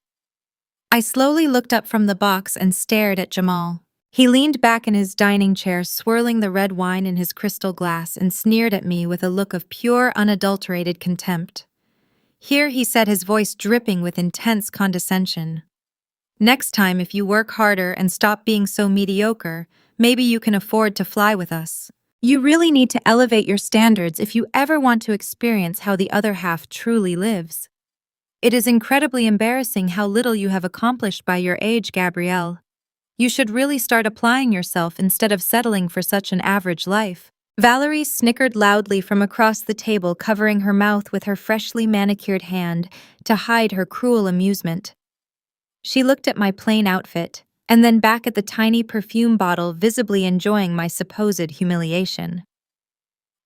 I slowly looked up from the box and stared at Jamal. He leaned back in his dining chair, swirling the red wine in his crystal glass, and sneered at me with a look of pure, unadulterated contempt. Here he said, his voice dripping with intense condescension. "Next time, if you work harder and stop being so mediocre, maybe you can afford to fly with us. You really need to elevate your standards if you ever want to experience how the other half truly lives. It is incredibly embarrassing how little you have accomplished by your age, Gabrielle. You should really start applying yourself instead of settling for such an average life." Valerie snickered loudly from across the table, covering her mouth with her freshly manicured hand to hide her cruel amusement. She looked at my plain outfit, and then back at the tiny perfume bottle, visibly enjoying my supposed humiliation.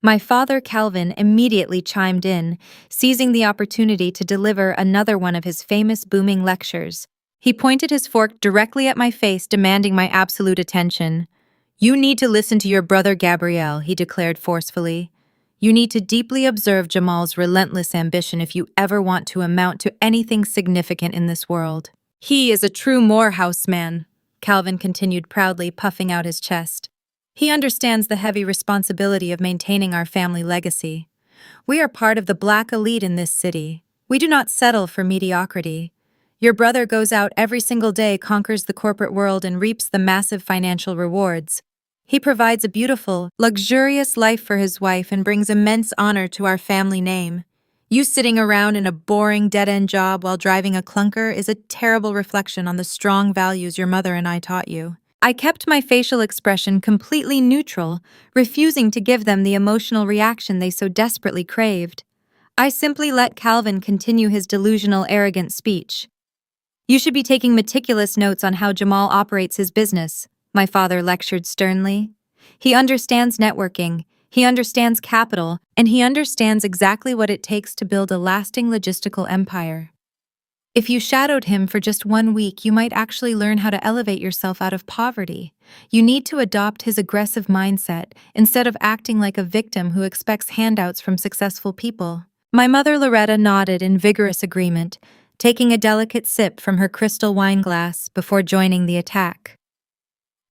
My father, Calvin, immediately chimed in, seizing the opportunity to deliver another one of his famous booming lectures. He pointed his fork directly at my face, demanding my absolute attention. "You need to listen to your brother Gabrielle," he declared forcefully. "You need to deeply observe Jamal's relentless ambition if you ever want to amount to anything significant in this world. He is a true Morehouse man," Calvin continued proudly, puffing out his chest. "He understands the heavy responsibility of maintaining our family legacy. We are part of the black elite in this city. We do not settle for mediocrity. Your brother goes out every single day, conquers the corporate world, and reaps the massive financial rewards. He provides a beautiful, luxurious life for his wife and brings immense honor to our family name. You sitting around in a boring, dead-end job while driving a clunker is a terrible reflection on the strong values your mother and I taught you." I kept my facial expression completely neutral, refusing to give them the emotional reaction they so desperately craved. I simply let Calvin continue his delusional, arrogant speech. "You should be taking meticulous notes on how Jamal operates his business," my father lectured sternly. "He understands networking. He understands capital, and he understands exactly what it takes to build a lasting logistical empire. If you shadowed him for just 1 week, you might actually learn how to elevate yourself out of poverty. You need to adopt his aggressive mindset instead of acting like a victim who expects handouts from successful people." My mother Loretta nodded in vigorous agreement, taking a delicate sip from her crystal wine glass before joining the attack.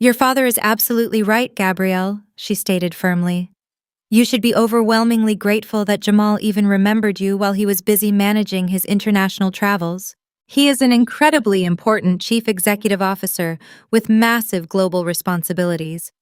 Your father is absolutely right, Gabrielle, she stated firmly. You should be overwhelmingly grateful that Jamal even remembered you while he was busy managing his international travels. He is an incredibly important chief executive officer with massive global responsibilities.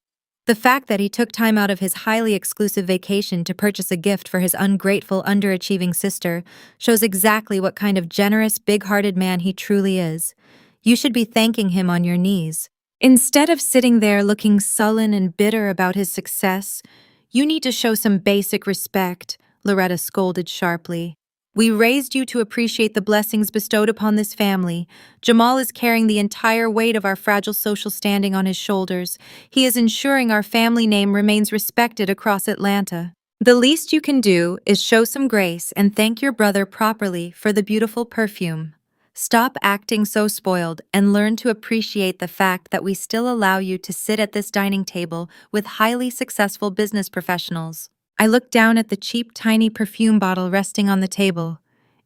The fact that he took time out of his highly exclusive vacation to purchase a gift for his ungrateful, underachieving sister shows exactly what kind of generous, big-hearted man he truly is. You should be thanking him on your knees. Instead of sitting there looking sullen and bitter about his success, you need to show some basic respect, Loretta scolded sharply. We raised you to appreciate the blessings bestowed upon this family. Jamal is carrying the entire weight of our fragile social standing on his shoulders. He is ensuring our family name remains respected across Atlanta. The least you can do is show some grace and thank your brother properly for the beautiful perfume. Stop acting so spoiled and learn to appreciate the fact that we still allow you to sit at this dining table with highly successful business professionals. I looked down at the cheap, tiny perfume bottle resting on the table.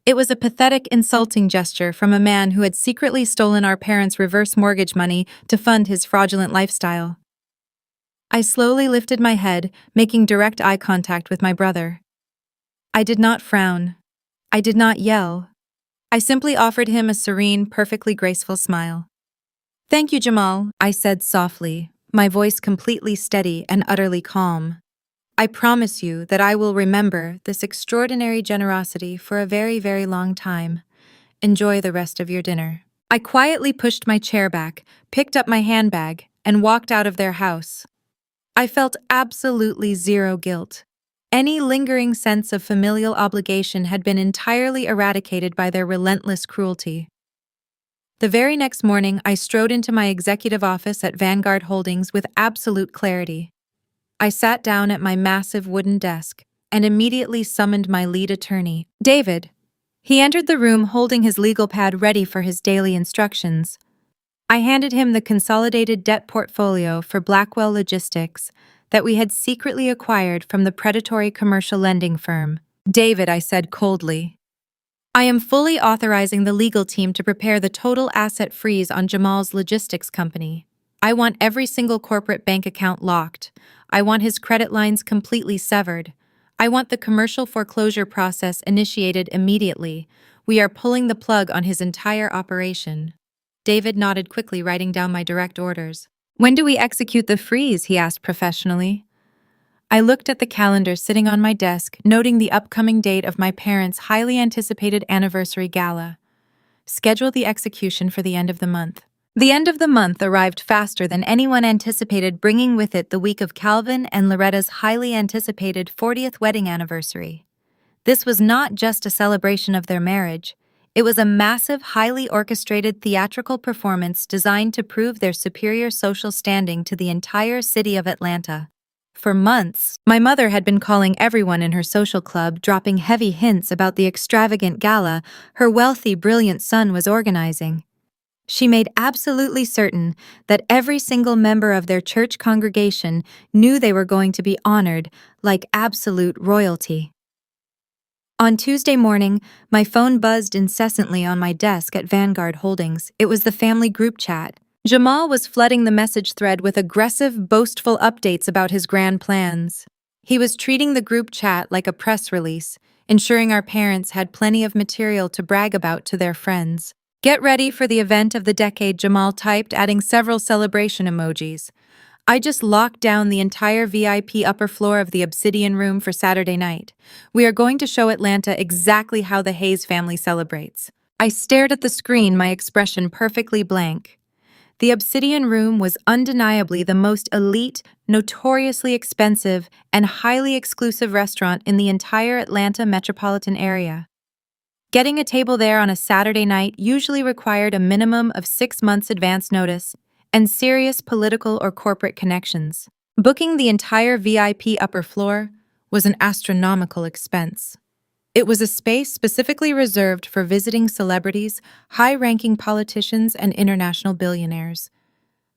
It was a pathetic, insulting gesture from a man who had secretly stolen our parents' reverse mortgage money to fund his fraudulent lifestyle. I slowly lifted my head, making direct eye contact with my brother. I did not frown. I did not yell. I simply offered him a serene, perfectly graceful smile. "Thank you, Jamal," I said softly, my voice completely steady and utterly calm. "I promise you that I will remember this extraordinary generosity for a very, very long time. Enjoy the rest of your dinner." I quietly pushed my chair back, picked up my handbag, and walked out of their house. I felt absolutely zero guilt. Any lingering sense of familial obligation had been entirely eradicated by their relentless cruelty. The very next morning, I strode into my executive office at Vanguard Holdings with absolute clarity. I sat down at my massive wooden desk and immediately summoned my lead attorney, David. He entered the room holding his legal pad ready for his daily instructions. I handed him the consolidated debt portfolio for Blackwell Logistics that we had secretly acquired from the predatory commercial lending firm. "David," I said coldly, "I am fully authorizing the legal team to prepare the total asset freeze on Jamal's logistics company. I want every single corporate bank account locked. I want his credit lines completely severed. I want the commercial foreclosure process initiated immediately. We are pulling the plug on his entire operation." David nodded quickly, writing down my direct orders. "When do we execute the freeze?" he asked professionally. I looked at the calendar sitting on my desk, noting the upcoming date of my parents' highly anticipated anniversary gala. "Schedule the execution for the end of the month." The end of the month arrived faster than anyone anticipated, bringing with it the week of Calvin and Loretta's highly anticipated 40th wedding anniversary. This was not just a celebration of their marriage. It was a massive, highly orchestrated theatrical performance designed to prove their superior social standing to the entire city of Atlanta. For months, my mother had been calling everyone in her social club, dropping heavy hints about the extravagant gala her wealthy, brilliant son was organizing. She made absolutely certain that every single member of their church congregation knew they were going to be honored like absolute royalty. On Tuesday morning, my phone buzzed incessantly on my desk at Vanguard Holdings. It was the family group chat. Jamal was flooding the message thread with aggressive, boastful updates about his grand plans. He was treating the group chat like a press release, ensuring our parents had plenty of material to brag about to their friends. "Get ready for the event of the decade," Jamal typed, adding several celebration emojis. "I just locked down the entire VIP upper floor of the Obsidian Room for Saturday night. We are going to show Atlanta exactly how the Hayes family celebrates." I stared at the screen, my expression perfectly blank. The Obsidian Room was undeniably the most elite, notoriously expensive, and highly exclusive restaurant in the entire Atlanta metropolitan area. Getting a table there on a Saturday night usually required a minimum of 6 months advance notice and serious political or corporate connections. Booking the entire VIP upper floor was an astronomical expense. It was a space specifically reserved for visiting celebrities, high-ranking politicians, and international billionaires.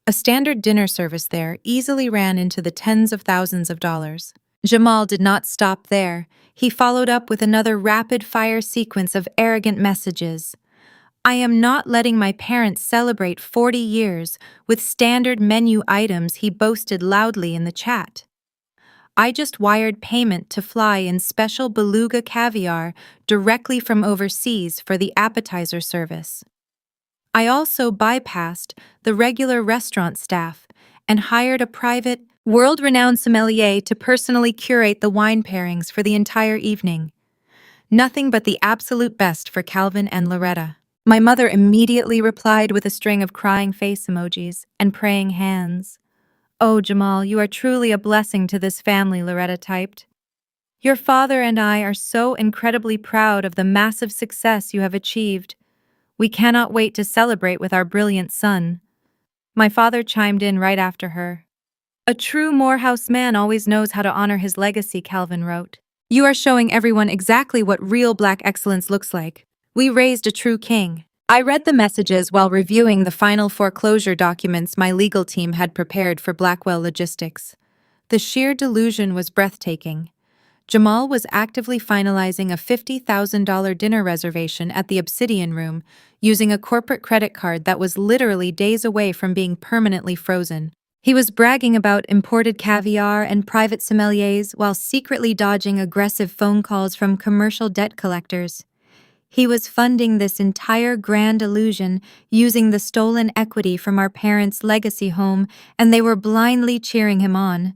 A standard dinner service there easily ran into the tens of thousands of dollars. Jamal did not stop there. He followed up with another rapid-fire sequence of arrogant messages. I am not letting my parents celebrate 40 years with standard menu items he boasted loudly in the chat. I just wired payment to fly in special beluga caviar directly from overseas for the appetizer service. I also bypassed the regular restaurant staff and hired a private, world-renowned sommelier to personally curate the wine pairings for the entire evening. Nothing but the absolute best for Calvin and Loretta. My mother immediately replied with a string of crying face emojis and praying hands. "Oh, Jamal, you are truly a blessing to this family," Loretta typed. "Your father and I are so incredibly proud of the massive success you have achieved. We cannot wait to celebrate with our brilliant son." My father chimed in right after her. "A true Morehouse man always knows how to honor his legacy," Calvin wrote. "You are showing everyone exactly what real Black excellence looks like. We raised a true king." I read the messages while reviewing the final foreclosure documents my legal team had prepared for Blackwell Logistics. The sheer delusion was breathtaking. Jamal was actively finalizing a $50,000 dinner reservation at the Obsidian Room using a corporate credit card that was literally days away from being permanently frozen. He was bragging about imported caviar and private sommeliers while secretly dodging aggressive phone calls from commercial debt collectors. He was funding this entire grand illusion using the stolen equity from our parents' legacy home, and they were blindly cheering him on.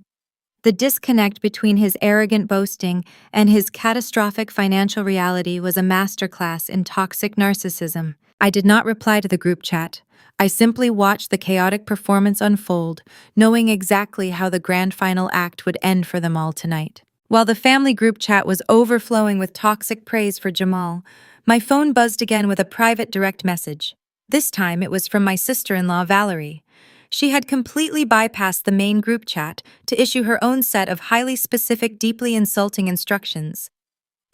The disconnect between his arrogant boasting and his catastrophic financial reality was a masterclass in toxic narcissism. I did not reply to the group chat. I simply watched the chaotic performance unfold, knowing exactly how the grand final act would end for them all tonight. While the family group chat was overflowing with toxic praise for Jamal, my phone buzzed again with a private direct message. This time it was from my sister-in-law, Valerie. She had completely bypassed the main group chat to issue her own set of highly specific, deeply insulting instructions.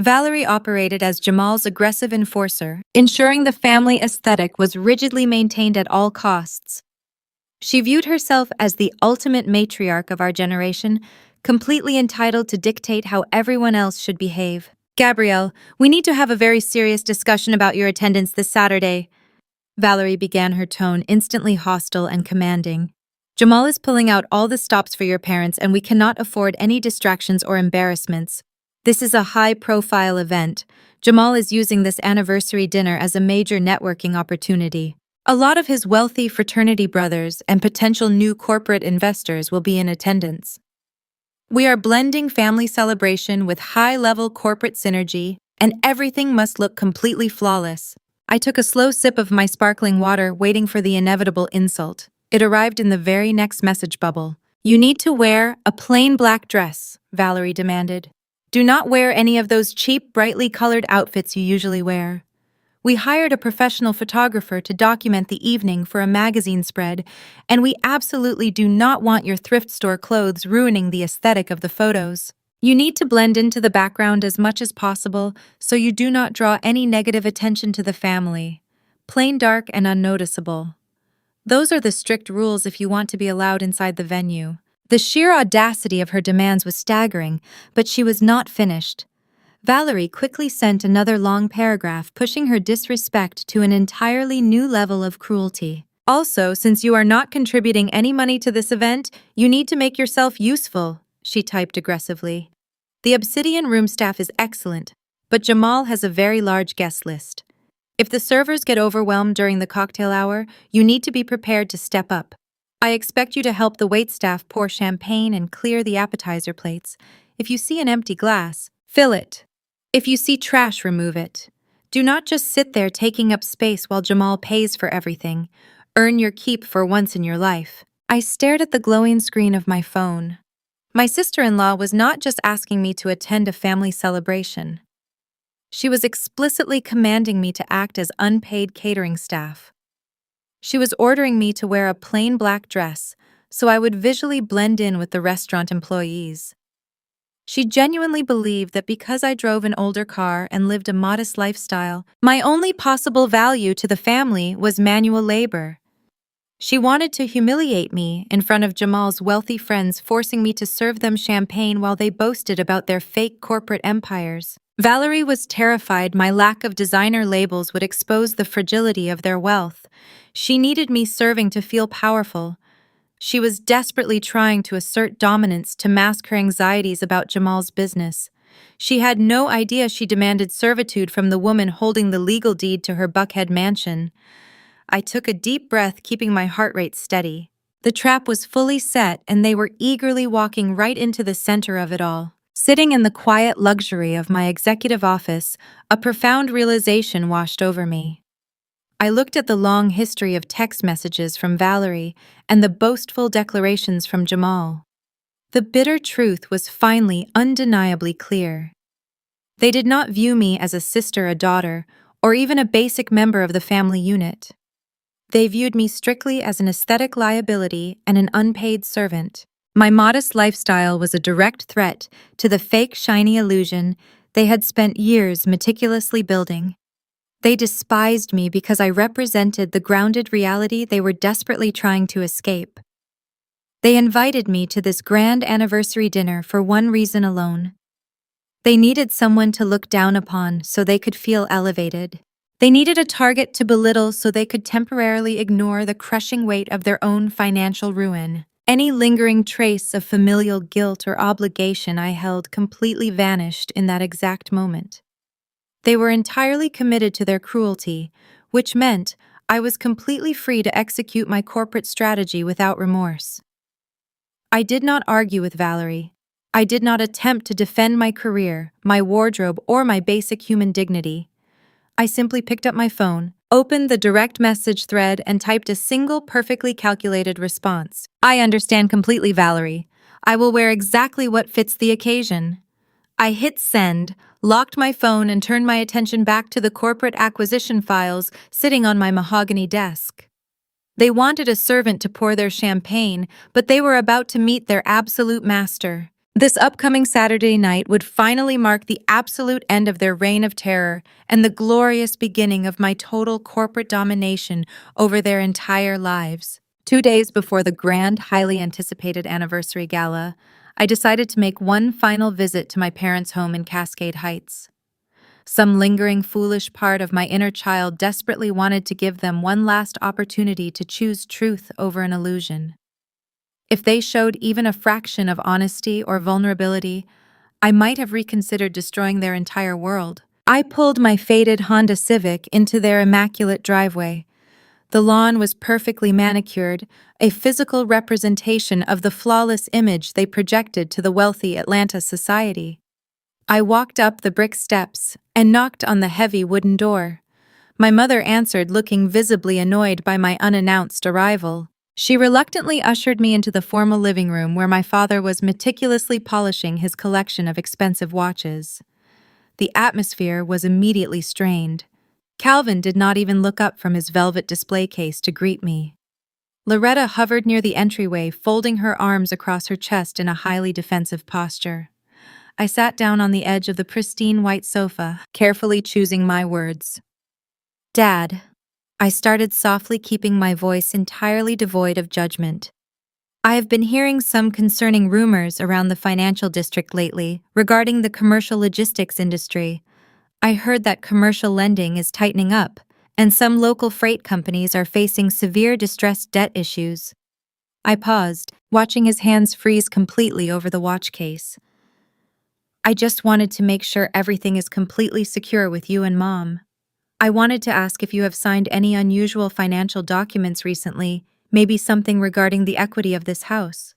Valerie operated as Jamal's aggressive enforcer, ensuring the family aesthetic was rigidly maintained at all costs. She viewed herself as the ultimate matriarch of our generation, completely entitled to dictate how everyone else should behave. "Gabrielle, we need to have a very serious discussion about your attendance this Saturday." Valerie began, her tone instantly hostile and commanding. "Jamal is pulling out all the stops for your parents, and we cannot afford any distractions or embarrassments. This is a high-profile event. Jamal is using this anniversary dinner as a major networking opportunity. A lot of his wealthy fraternity brothers and potential new corporate investors will be in attendance. We are blending family celebration with high-level corporate synergy, and everything must look completely flawless." I took a slow sip of my sparkling water, waiting for the inevitable insult. It arrived in the very next message bubble. "You need to wear a plain black dress," Valerie demanded. "Do not wear any of those cheap, brightly colored outfits you usually wear." We hired a professional photographer to document the evening for a magazine spread, and we absolutely do not want your thrift store clothes ruining the aesthetic of the photos. You need to blend into the background as much as possible so you do not draw any negative attention to the family. Plain dark and unnoticeable. Those are the strict rules if you want to be allowed inside the venue. The sheer audacity of her demands was staggering, but she was not finished. Valerie quickly sent another long paragraph pushing her disrespect to an entirely new level of cruelty. "Also, since you are not contributing any money to this event, you need to make yourself useful," she typed aggressively. "The Obsidian Room staff is excellent, but Jamal has a very large guest list. If the servers get overwhelmed during the cocktail hour, you need to be prepared to step up. I expect you to help the waitstaff pour champagne and clear the appetizer plates. If you see an empty glass, fill it. If you see trash, remove it. Do not just sit there taking up space while Jamal pays for everything. Earn your keep for once in your life." I stared at the glowing screen of my phone. My sister-in-law was not just asking me to attend a family celebration. She was explicitly commanding me to act as unpaid catering staff. She was ordering me to wear a plain black dress so I would visually blend in with the restaurant employees. She genuinely believed that because I drove an older car and lived a modest lifestyle, my only possible value to the family was manual labor. She wanted to humiliate me in front of Jamal's wealthy friends, forcing me to serve them champagne while they boasted about their fake corporate empires. Valerie was terrified my lack of designer labels would expose the fragility of their wealth. She needed me serving to feel powerful. She was desperately trying to assert dominance to mask her anxieties about Jamal's business. She had no idea she demanded servitude from the woman holding the legal deed to her Buckhead mansion. I took a deep breath, keeping my heart rate steady. The trap was fully set, and they were eagerly walking right into the center of it all. Sitting in the quiet luxury of my executive office, a profound realization washed over me. I looked at the long history of text messages from Valerie and the boastful declarations from Jamal. The bitter truth was finally undeniably clear. They did not view me as a sister, a daughter, or even a basic member of the family unit. They viewed me strictly as an aesthetic liability and an unpaid servant. My modest lifestyle was a direct threat to the fake shiny illusion they had spent years meticulously building. They despised me because I represented the grounded reality they were desperately trying to escape. They invited me to this grand anniversary dinner for one reason alone. They needed someone to look down upon so they could feel elevated. They needed a target to belittle so they could temporarily ignore the crushing weight of their own financial ruin. Any lingering trace of familial guilt or obligation I held completely vanished in that exact moment. They were entirely committed to their cruelty, which meant I was completely free to execute my corporate strategy without remorse. I did not argue with Valerie. I did not attempt to defend my career, my wardrobe, or my basic human dignity. I simply picked up my phone, opened the direct message thread, and typed a single perfectly calculated response. I understand completely, Valerie. I will wear exactly what fits the occasion. I hit send, locked my phone, and turned my attention back to the corporate acquisition files sitting on my mahogany desk. They wanted a servant to pour their champagne, but they were about to meet their absolute master. This upcoming Saturday night would finally mark the absolute end of their reign of terror and the glorious beginning of my total corporate domination over their entire lives. 2 days before the grand, highly anticipated anniversary gala, I decided to make one final visit to my parents' home in Cascade Heights. Some lingering foolish part of my inner child desperately wanted to give them one last opportunity to choose truth over an illusion. If they showed even a fraction of honesty or vulnerability, I might have reconsidered destroying their entire world. I pulled my faded Honda Civic into their immaculate driveway. The lawn was perfectly manicured, a physical representation of the flawless image they projected to the wealthy Atlanta society. I walked up the brick steps and knocked on the heavy wooden door. My mother answered, looking visibly annoyed by my unannounced arrival. She reluctantly ushered me into the formal living room where my father was meticulously polishing his collection of expensive watches. The atmosphere was immediately strained. Calvin did not even look up from his velvet display case to greet me. Loretta hovered near the entryway, folding her arms across her chest in a highly defensive posture. I sat down on the edge of the pristine white sofa, carefully choosing my words. Dad, I started softly, keeping my voice entirely devoid of judgment. I have been hearing some concerning rumors around the financial district lately regarding the commercial logistics industry. I heard that commercial lending is tightening up, and some local freight companies are facing severe distressed debt issues. I paused, watching his hands freeze completely over the watch case. I just wanted to make sure everything is completely secure with you and Mom. I wanted to ask if you have signed any unusual financial documents recently, maybe something regarding the equity of this house.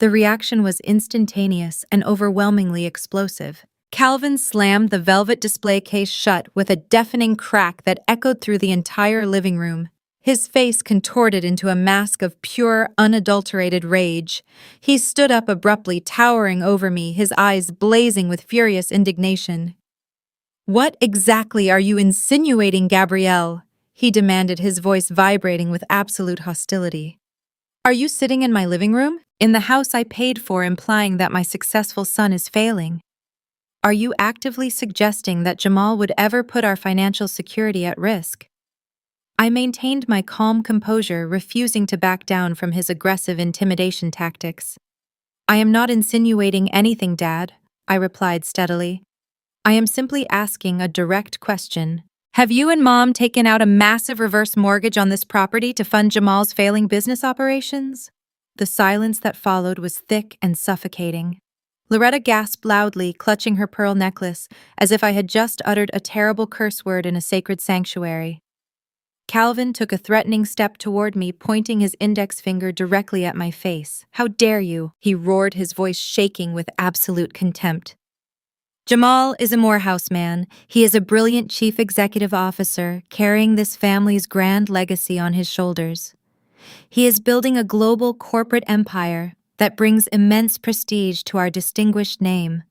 The reaction was instantaneous and overwhelmingly explosive. Calvin slammed the velvet display case shut with a deafening crack that echoed through the entire living room. His face contorted into a mask of pure, unadulterated rage. He stood up abruptly, towering over me, his eyes blazing with furious indignation. "What exactly are you insinuating, Gabrielle?" he demanded, his voice vibrating with absolute hostility. "Are you sitting in my living room, in the house I paid for, implying that my successful son is failing? Are you actively suggesting that Jamal would ever put our financial security at risk?" I maintained my calm composure, refusing to back down from his aggressive intimidation tactics. "I am not insinuating anything, Dad," I replied steadily. I am simply asking a direct question. Have you and Mom taken out a massive reverse mortgage on this property to fund Jamal's failing business operations? The silence that followed was thick and suffocating. Loretta gasped loudly, clutching her pearl necklace, as if I had just uttered a terrible curse word in a sacred sanctuary. Calvin took a threatening step toward me, pointing his index finger directly at my face. "How dare you?" he roared, his voice shaking with absolute contempt. Jamal is a Morehouse man. He is a brilliant chief executive officer, carrying this family's grand legacy on his shoulders. He is building a global corporate empire that brings immense prestige to our distinguished name.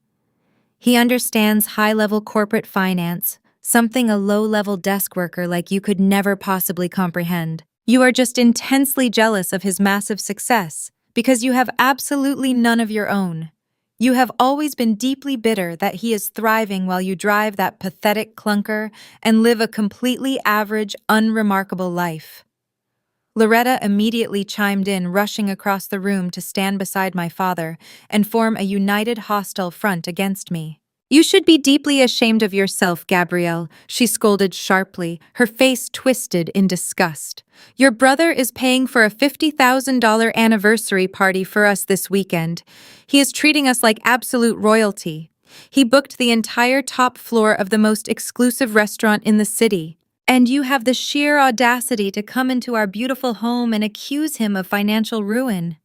He understands high-level corporate finance, something a low-level desk worker like you could never possibly comprehend. You are just intensely jealous of his massive success because you have absolutely none of your own. You have always been deeply bitter that he is thriving while you drive that pathetic clunker and live a completely average, unremarkable life. Loretta immediately chimed in, rushing across the room to stand beside my father and form a united hostile front against me. "You should be deeply ashamed of yourself, Gabrielle," she scolded sharply, her face twisted in disgust. "Your brother is paying for a $50,000 anniversary party for us this weekend. He is treating us like absolute royalty. He booked the entire top floor of the most exclusive restaurant in the city. And you have the sheer audacity to come into our beautiful home and accuse him of financial ruin.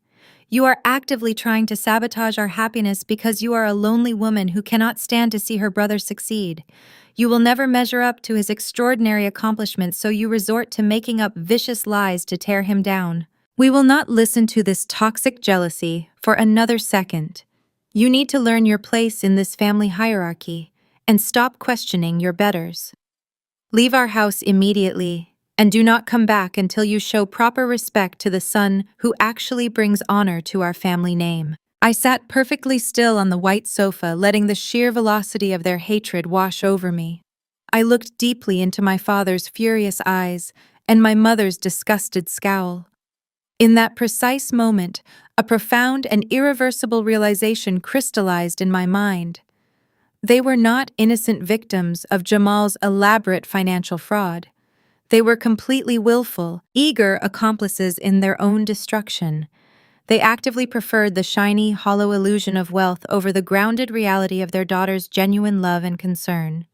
You are actively trying to sabotage our happiness because you are a lonely woman who cannot stand to see her brother succeed. You will never measure up to his extraordinary accomplishments, so you resort to making up vicious lies to tear him down. We will not listen to this toxic jealousy for another second. You need to learn your place in this family hierarchy and stop questioning your betters. Leave our house immediately, and do not come back until you show proper respect to the son who actually brings honor to our family name." I sat perfectly still on the white sofa, letting the sheer velocity of their hatred wash over me. I looked deeply into my father's furious eyes and my mother's disgusted scowl. In that precise moment, a profound and irreversible realization crystallized in my mind. They were not innocent victims of Jamal's elaborate financial fraud. They were completely willful, eager accomplices in their own destruction. They actively preferred the shiny, hollow illusion of wealth over the grounded reality of their daughter's genuine love and concern.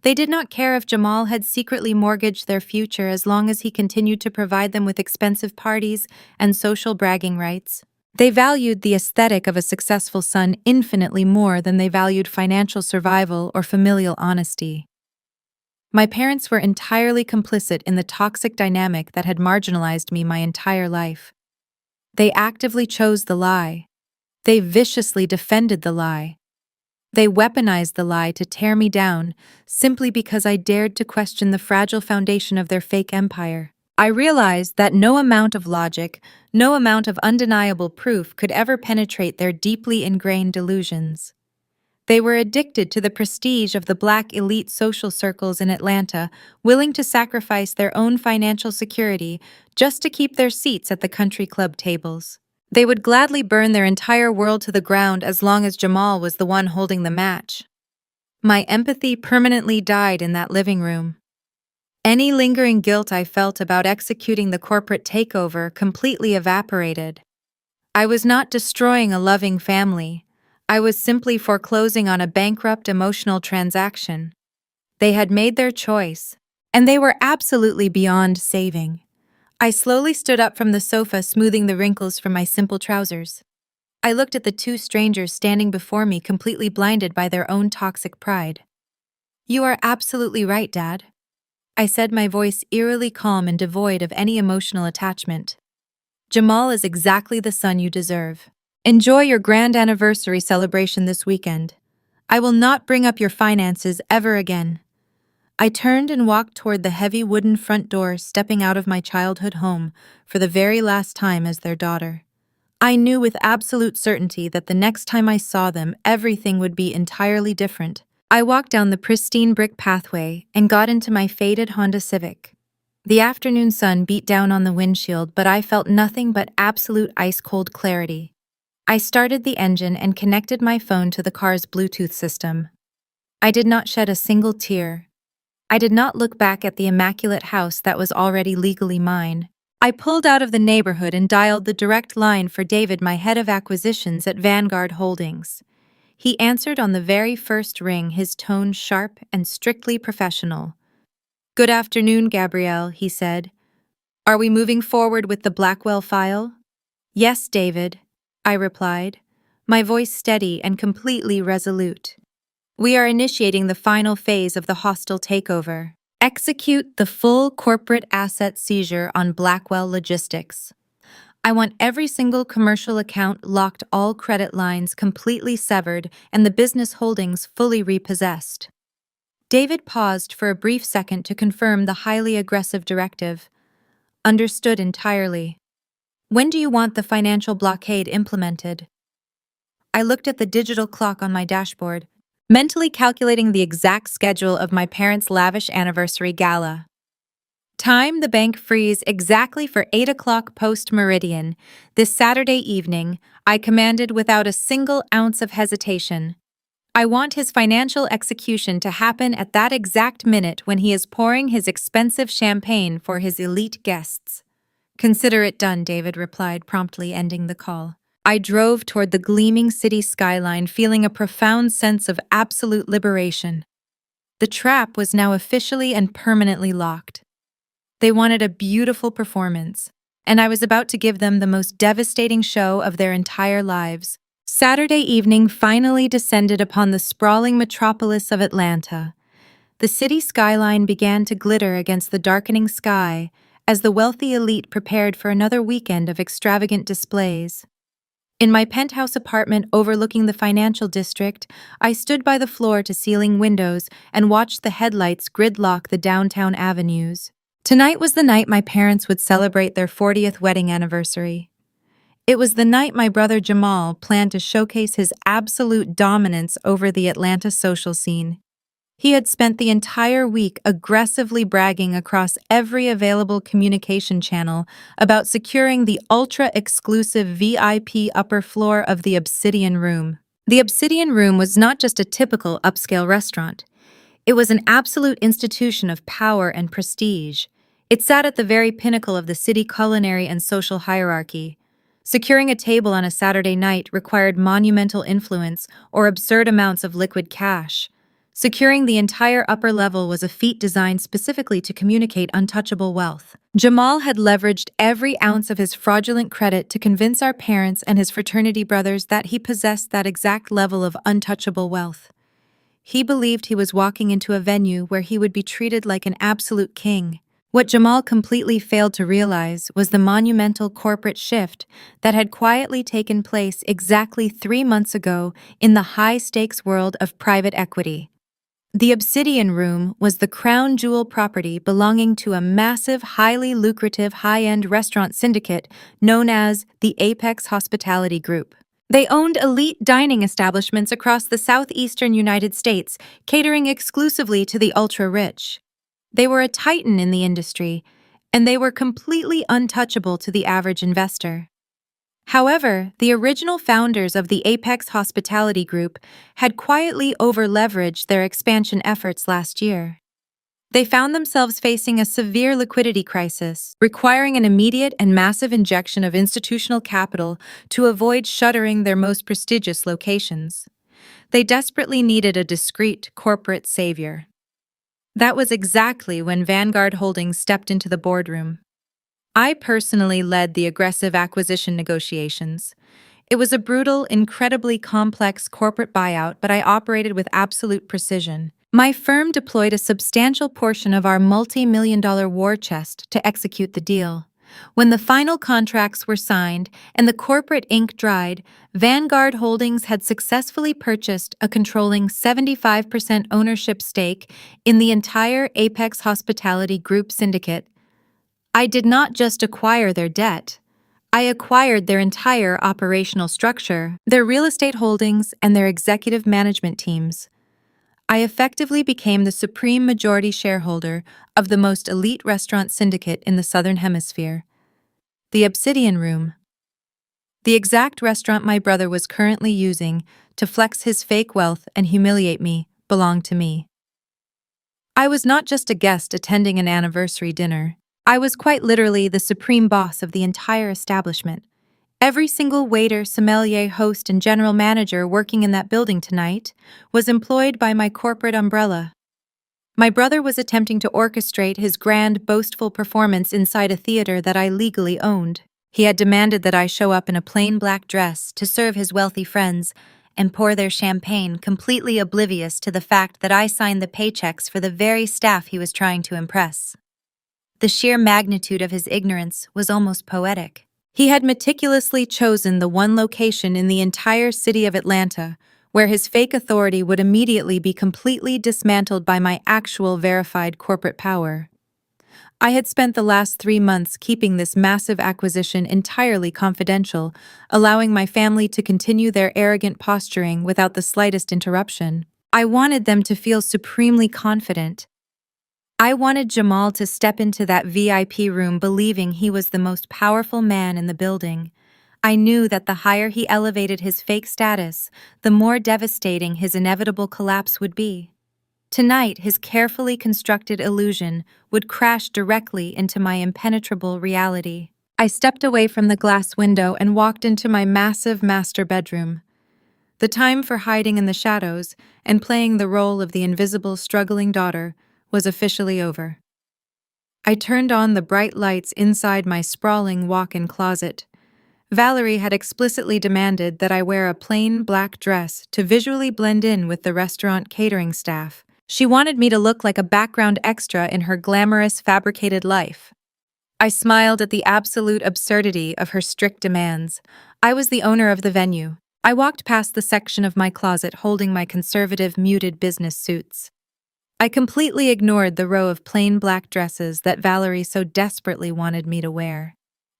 They did not care if Jamal had secretly mortgaged their future as long as he continued to provide them with expensive parties and social bragging rights. They valued the aesthetic of a successful son infinitely more than they valued financial survival or familial honesty. My parents were entirely complicit in the toxic dynamic that had marginalized me my entire life. They actively chose the lie. They viciously defended the lie. They weaponized the lie to tear me down simply because I dared to question the fragile foundation of their fake empire. I realized that no amount of logic, no amount of undeniable proof could ever penetrate their deeply ingrained delusions. They were addicted to the prestige of the black elite social circles in Atlanta, willing to sacrifice their own financial security just to keep their seats at the country club tables. They would gladly burn their entire world to the ground as long as Jamal was the one holding the match. My empathy permanently died in that living room. Any lingering guilt I felt about executing the corporate takeover completely evaporated. I was not destroying a loving family. I was simply foreclosing on a bankrupt emotional transaction. They had made their choice, and they were absolutely beyond saving. I slowly stood up from the sofa, smoothing the wrinkles from my simple trousers. I looked at the two strangers standing before me, completely blinded by their own toxic pride. "You are absolutely right, Dad," I said, my voice eerily calm and devoid of any emotional attachment. "Jamal is exactly the son you deserve. Enjoy your grand anniversary celebration this weekend. I will not bring up your finances ever again." I turned and walked toward the heavy wooden front door, stepping out of my childhood home for the very last time as their daughter. I knew with absolute certainty that the next time I saw them, everything would be entirely different. I walked down the pristine brick pathway and got into my faded Honda Civic. The afternoon sun beat down on the windshield, but I felt nothing but absolute ice-cold clarity. I started the engine and connected my phone to the car's Bluetooth system. I did not shed a single tear. I did not look back at the immaculate house that was already legally mine. I pulled out of the neighborhood and dialed the direct line for David, my head of acquisitions at Vanguard Holdings. He answered on the very first ring, his tone sharp and strictly professional. "Good afternoon, Gabrielle," he said. "Are we moving forward with the Blackwell file?" "Yes, David," I replied, my voice steady and completely resolute. "We are initiating the final phase of the hostile takeover. Execute the full corporate asset seizure on Blackwell Logistics. I want every single commercial account locked, all credit lines completely severed, and the business holdings fully repossessed." David paused for a brief second to confirm the highly aggressive directive. "Understood entirely. When do you want the financial blockade implemented?" I looked at the digital clock on my dashboard, mentally calculating the exact schedule of my parents' lavish anniversary gala. Time: the bank freeze exactly for 8 o'clock post-meridian. This Saturday evening, I commanded without a single ounce of hesitation. I want his financial execution to happen at that exact minute when he is pouring his expensive champagne for his elite guests. "Consider it done," David replied, promptly ending the call. I drove toward the gleaming city skyline, feeling a profound sense of absolute liberation. The trap was now officially and permanently locked. They wanted a beautiful performance, and I was about to give them the most devastating show of their entire lives. Saturday evening finally descended upon the sprawling metropolis of Atlanta. The city skyline began to glitter against the darkening sky as the wealthy elite prepared for another weekend of extravagant displays. In my penthouse apartment overlooking the financial district, I stood by the floor-to-ceiling windows and watched the headlights gridlock the downtown avenues. Tonight was the night my parents would celebrate their 40th wedding anniversary. It was the night my brother Jamal planned to showcase his absolute dominance over the Atlanta social scene. He had spent the entire week aggressively bragging across every available communication channel about securing the ultra-exclusive VIP upper floor of the Obsidian Room. The Obsidian Room was not just a typical upscale restaurant. It was an absolute institution of power and prestige. It sat at the very pinnacle of the city culinary and social hierarchy. Securing a table on a Saturday night required monumental influence or absurd amounts of liquid cash. Securing the entire upper level was a feat designed specifically to communicate untouchable wealth. Jamal had leveraged every ounce of his fraudulent credit to convince our parents and his fraternity brothers that he possessed that exact level of untouchable wealth. He believed he was walking into a venue where he would be treated like an absolute king. What Jamal completely failed to realize was the monumental corporate shift that had quietly taken place exactly 3 months ago in the high-stakes world of private equity. The Obsidian Room was the crown jewel property belonging to a massive, highly lucrative high-end restaurant syndicate known as the Apex Hospitality Group. They owned elite dining establishments across the southeastern United States, catering exclusively to the ultra-rich. They were a titan in the industry, and they were completely untouchable to the average investor. However, the original founders of the Apex Hospitality Group had quietly over-leveraged their expansion efforts last year. They found themselves facing a severe liquidity crisis, requiring an immediate and massive injection of institutional capital to avoid shuttering their most prestigious locations. They desperately needed a discreet corporate savior. That was exactly when Vanguard Holdings stepped into the boardroom. I personally led the aggressive acquisition negotiations. It was a brutal, incredibly complex corporate buyout, but I operated with absolute precision. My firm deployed a substantial portion of our multi-million-dollar war chest to execute the deal. When the final contracts were signed and the corporate ink dried, Vanguard Holdings had successfully purchased a controlling 75% ownership stake in the entire Apex Hospitality Group syndicate. I did not just acquire their debt. I acquired their entire operational structure, their real estate holdings, and their executive management teams. I effectively became the supreme majority shareholder of the most elite restaurant syndicate in the Southern Hemisphere, the Obsidian Room. The exact restaurant my brother was currently using to flex his fake wealth and humiliate me belonged to me. I was not just a guest attending an anniversary dinner. I was quite literally the supreme boss of the entire establishment. Every single waiter, sommelier, host, and general manager working in that building tonight was employed by my corporate umbrella. My brother was attempting to orchestrate his grand, boastful performance inside a theater that I legally owned. He had demanded that I show up in a plain black dress to serve his wealthy friends and pour their champagne, completely oblivious to the fact that I signed the paychecks for the very staff he was trying to impress. The sheer magnitude of his ignorance was almost poetic. He had meticulously chosen the one location in the entire city of Atlanta where his fake authority would immediately be completely dismantled by my actual verified corporate power. I had spent the last 3 months keeping this massive acquisition entirely confidential, allowing my family to continue their arrogant posturing without the slightest interruption. I wanted them to feel supremely confident. I wanted Jamal to step into that VIP room believing he was the most powerful man in the building. I knew that the higher he elevated his fake status, the more devastating his inevitable collapse would be. Tonight, his carefully constructed illusion would crash directly into my impenetrable reality. I stepped away from the glass window and walked into my massive master bedroom. The time for hiding in the shadows and playing the role of the invisible, struggling daughter was officially over. I turned on the bright lights inside my sprawling walk-in closet. Valerie had explicitly demanded that I wear a plain black dress to visually blend in with the restaurant catering staff. She wanted me to look like a background extra in her glamorous, fabricated life. I smiled at the absolute absurdity of her strict demands. I was the owner of the venue. I walked past the section of my closet holding my conservative, muted business suits. I completely ignored the row of plain black dresses that Valerie so desperately wanted me to wear.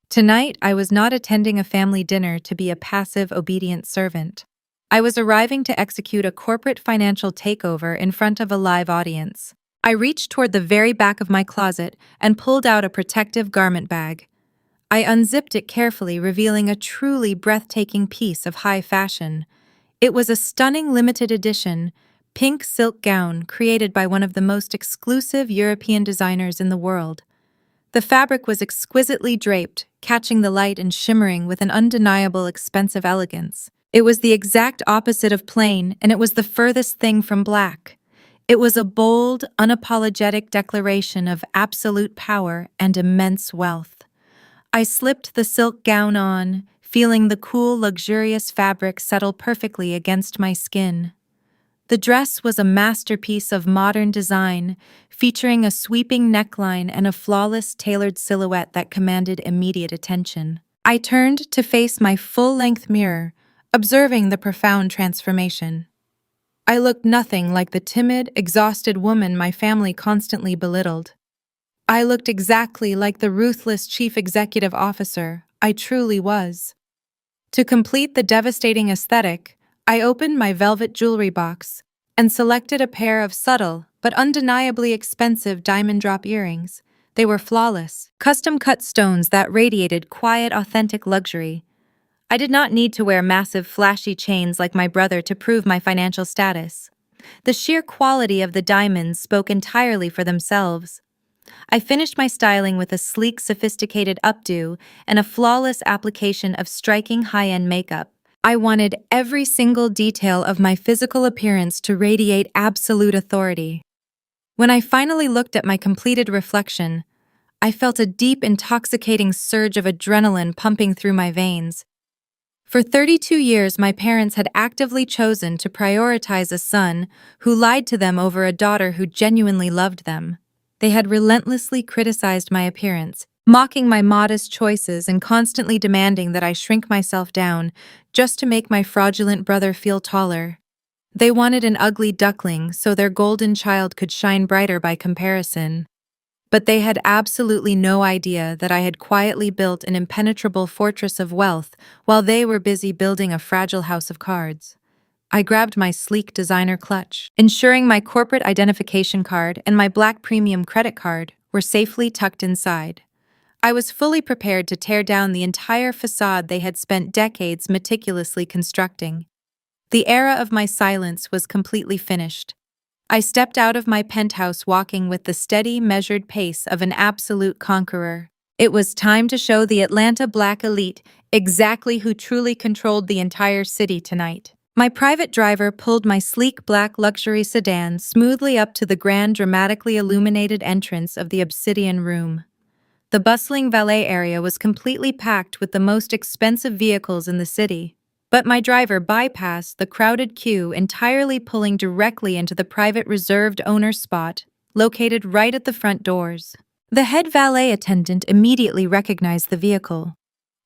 Tonight, I was not attending a family dinner to be a passive, obedient servant. I was arriving to execute a corporate financial takeover in front of a live audience. I reached toward the very back of my closet and pulled out a protective garment bag. I unzipped it carefully, revealing a truly breathtaking piece of high fashion. It was a stunning limited edition, pink silk gown created by one of the most exclusive European designers in the world. The fabric was exquisitely draped, catching the light and shimmering with an undeniable expensive elegance. It was the exact opposite of plain, and it was the furthest thing from black. It was a bold, unapologetic declaration of absolute power and immense wealth. I slipped the silk gown on, feeling the cool, luxurious fabric settle perfectly against my skin. The dress was a masterpiece of modern design, featuring a sweeping neckline and a flawless tailored silhouette that commanded immediate attention. I turned to face my full-length mirror, observing the profound transformation. I looked nothing like the timid, exhausted woman my family constantly belittled. I looked exactly like the ruthless chief executive officer I truly was. To complete the devastating aesthetic, I opened my velvet jewelry box and selected a pair of subtle but undeniably expensive diamond drop earrings. They were flawless, custom-cut stones that radiated quiet, authentic luxury. I did not need to wear massive, flashy chains like my brother to prove my financial status. The sheer quality of the diamonds spoke entirely for themselves. I finished my styling with a sleek, sophisticated updo and a flawless application of striking high-end makeup. I wanted every single detail of my physical appearance to radiate absolute authority. When I finally looked at my completed reflection, I felt a deep, intoxicating surge of adrenaline pumping through my veins. For 32 years, my parents had actively chosen to prioritize a son who lied to them over a daughter who genuinely loved them. They had relentlessly criticized my appearance, mocking my modest choices and constantly demanding that I shrink myself down just to make my fraudulent brother feel taller. They wanted an ugly duckling so their golden child could shine brighter by comparison. But they had absolutely no idea that I had quietly built an impenetrable fortress of wealth while they were busy building a fragile house of cards. I grabbed my sleek designer clutch, ensuring my corporate identification card and my black premium credit card were safely tucked inside. I was fully prepared to tear down the entire facade they had spent decades meticulously constructing. The era of my silence was completely finished. I stepped out of my penthouse walking with the steady, measured pace of an absolute conqueror. It was time to show the Atlanta Black elite exactly who truly controlled the entire city tonight. My private driver pulled my sleek black luxury sedan smoothly up to the grand, dramatically illuminated entrance of the Obsidian Room. The bustling valet area was completely packed with the most expensive vehicles in the city. But my driver bypassed the crowded queue, entirely pulling directly into the private reserved owner's spot, located right at the front doors. The head valet attendant immediately recognized the vehicle.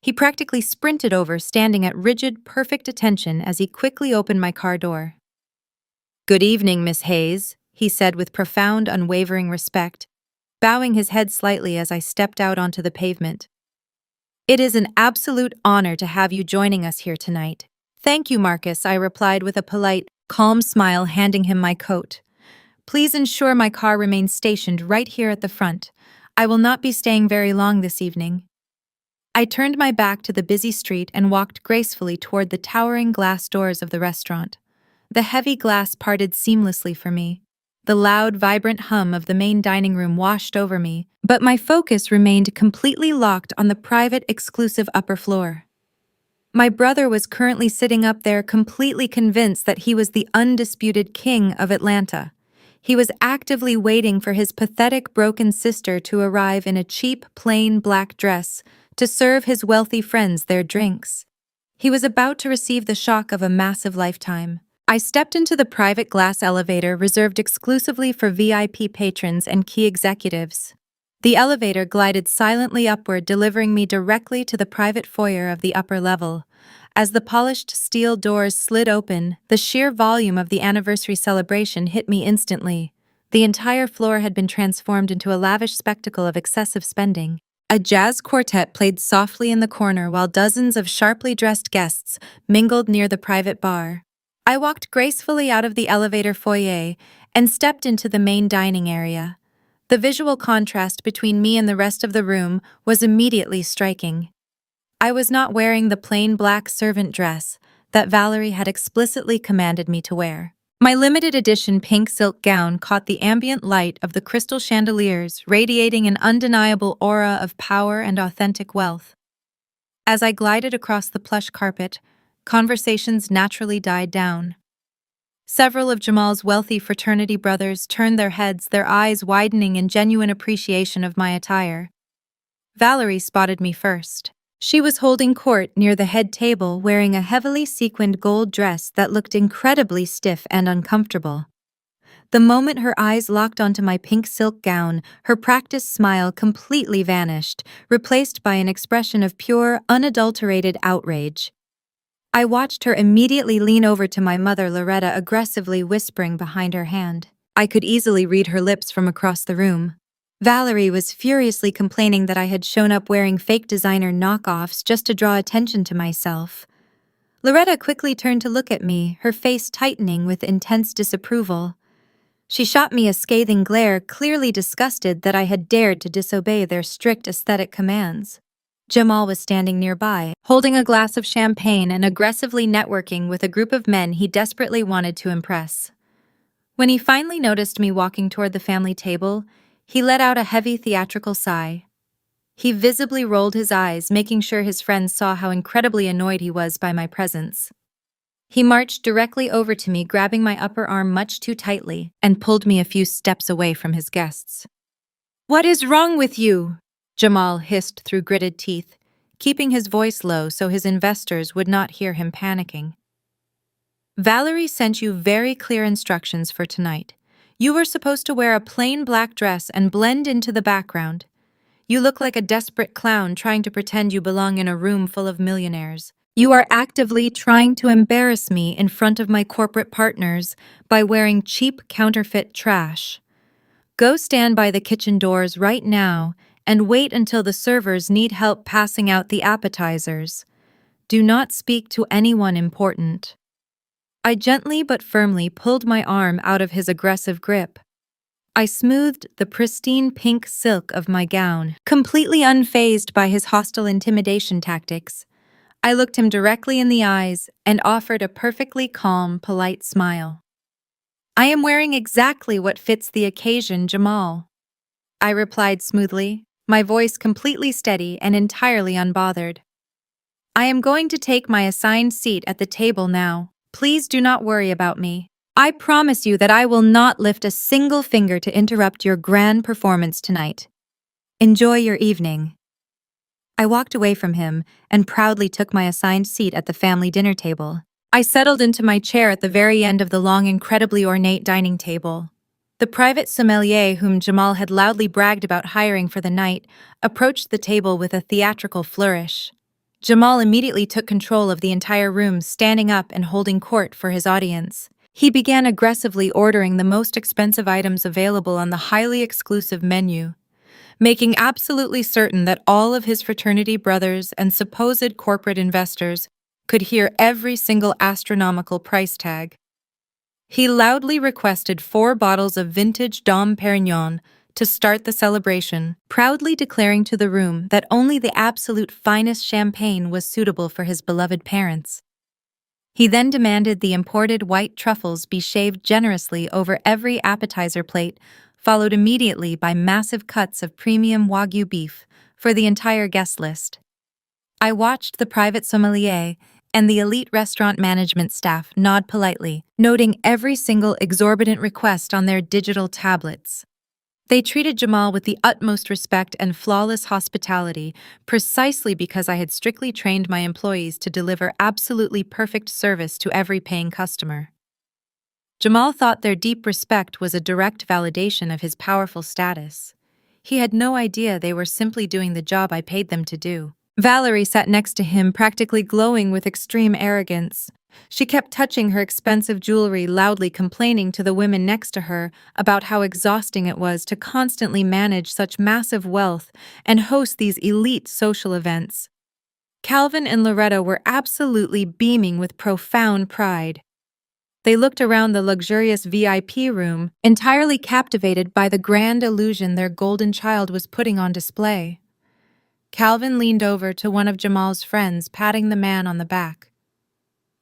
He practically sprinted over, standing at rigid, perfect attention as he quickly opened my car door. "Good evening, Miss Hayes," he said with profound, unwavering respect, bowing his head slightly as I stepped out onto the pavement. "It is an absolute honor to have you joining us here tonight." "Thank you, Marcus," I replied with a polite, calm smile, handing him my coat. "Please ensure my car remains stationed right here at the front. I will not be staying very long this evening." I turned my back to the busy street and walked gracefully toward the towering glass doors of the restaurant. The heavy glass parted seamlessly for me. The loud, vibrant hum of the main dining room washed over me, but my focus remained completely locked on the private, exclusive upper floor. My brother was currently sitting up there, completely convinced that he was the undisputed king of Atlanta. He was actively waiting for his pathetic, broken sister to arrive in a cheap, plain black dress to serve his wealthy friends their drinks. He was about to receive the shock of a massive lifetime. I stepped into the private glass elevator reserved exclusively for VIP patrons and key executives. The elevator glided silently upward, delivering me directly to the private foyer of the upper level. As the polished steel doors slid open, the sheer volume of the anniversary celebration hit me instantly. The entire floor had been transformed into a lavish spectacle of excessive spending. A jazz quartet played softly in the corner while dozens of sharply dressed guests mingled near the private bar. I walked gracefully out of the elevator foyer and stepped into the main dining area. The visual contrast between me and the rest of the room was immediately striking. I was not wearing the plain black servant dress that Valerie had explicitly commanded me to wear. My limited edition pink silk gown caught the ambient light of the crystal chandeliers, radiating an undeniable aura of power and authentic wealth. As I glided across the plush carpet, conversations naturally died down. Several of Jamal's wealthy fraternity brothers turned their heads, their eyes widening in genuine appreciation of my attire. Valerie spotted me first. She was holding court near the head table, wearing a heavily sequined gold dress that looked incredibly stiff and uncomfortable. The moment her eyes locked onto my pink silk gown, her practiced smile completely vanished, replaced by an expression of pure, unadulterated outrage. I watched her immediately lean over to my mother, Loretta, aggressively whispering behind her hand. I could easily read her lips from across the room. Valerie was furiously complaining that I had shown up wearing fake designer knockoffs just to draw attention to myself. Loretta quickly turned to look at me, her face tightening with intense disapproval. She shot me a scathing glare, clearly disgusted that I had dared to disobey their strict aesthetic commands. Jamal was standing nearby, holding a glass of champagne and aggressively networking with a group of men he desperately wanted to impress. When he finally noticed me walking toward the family table, he let out a heavy theatrical sigh. He visibly rolled his eyes, making sure his friends saw how incredibly annoyed he was by my presence. He marched directly over to me, grabbing my upper arm much too tightly, and pulled me a few steps away from his guests. "What is wrong with you?" Jamal hissed through gritted teeth, keeping his voice low so his investors would not hear him panicking. "Valerie sent you very clear instructions for tonight. You were supposed to wear a plain black dress and blend into the background. You look like a desperate clown trying to pretend you belong in a room full of millionaires. You are actively trying to embarrass me in front of my corporate partners by wearing cheap counterfeit trash. Go stand by the kitchen doors right now and wait until the servers need help passing out the appetizers. Do not speak to anyone important." I gently but firmly pulled my arm out of his aggressive grip. I smoothed the pristine pink silk of my gown, completely unfazed by his hostile intimidation tactics. I looked him directly in the eyes and offered a perfectly calm, polite smile. I am wearing exactly what fits the occasion, Jamal. I replied smoothly, my voice completely steady and entirely unbothered. I am going to take my assigned seat at the table now. Please do not worry about me. I promise you that I will not lift a single finger to interrupt your grand performance tonight. Enjoy your evening. I walked away from him and proudly took my assigned seat at the family dinner table. I settled into my chair at the very end of the long, incredibly ornate dining table. The private sommelier whom Jamal had loudly bragged about hiring for the night approached the table with a theatrical flourish. Jamal immediately took control of the entire room, standing up and holding court for his audience. He began aggressively ordering the most expensive items available on the highly exclusive menu, making absolutely certain that all of his fraternity brothers and supposed corporate investors could hear every single astronomical price tag. He loudly requested 4 bottles of vintage Dom Perignon to start the celebration, proudly declaring to the room that only the absolute finest champagne was suitable for his beloved parents. He then demanded the imported white truffles be shaved generously over every appetizer plate, followed immediately by massive cuts of premium Wagyu beef for the entire guest list. I watched the private sommelier and the elite restaurant management staff nod politely, noting every single exorbitant request on their digital tablets. They treated Jamal with the utmost respect and flawless hospitality, precisely because I had strictly trained my employees to deliver absolutely perfect service to every paying customer. Jamal thought their deep respect was a direct validation of his powerful status. He had no idea they were simply doing the job I paid them to do. Valerie sat next to him, practically glowing with extreme arrogance. She kept touching her expensive jewelry, loudly complaining to the women next to her about how exhausting it was to constantly manage such massive wealth and host these elite social events. Calvin and Loretta were absolutely beaming with profound pride. They looked around the luxurious VIP room, entirely captivated by the grand illusion their golden child was putting on display. Calvin leaned over to one of Jamal's friends, patting the man on the back.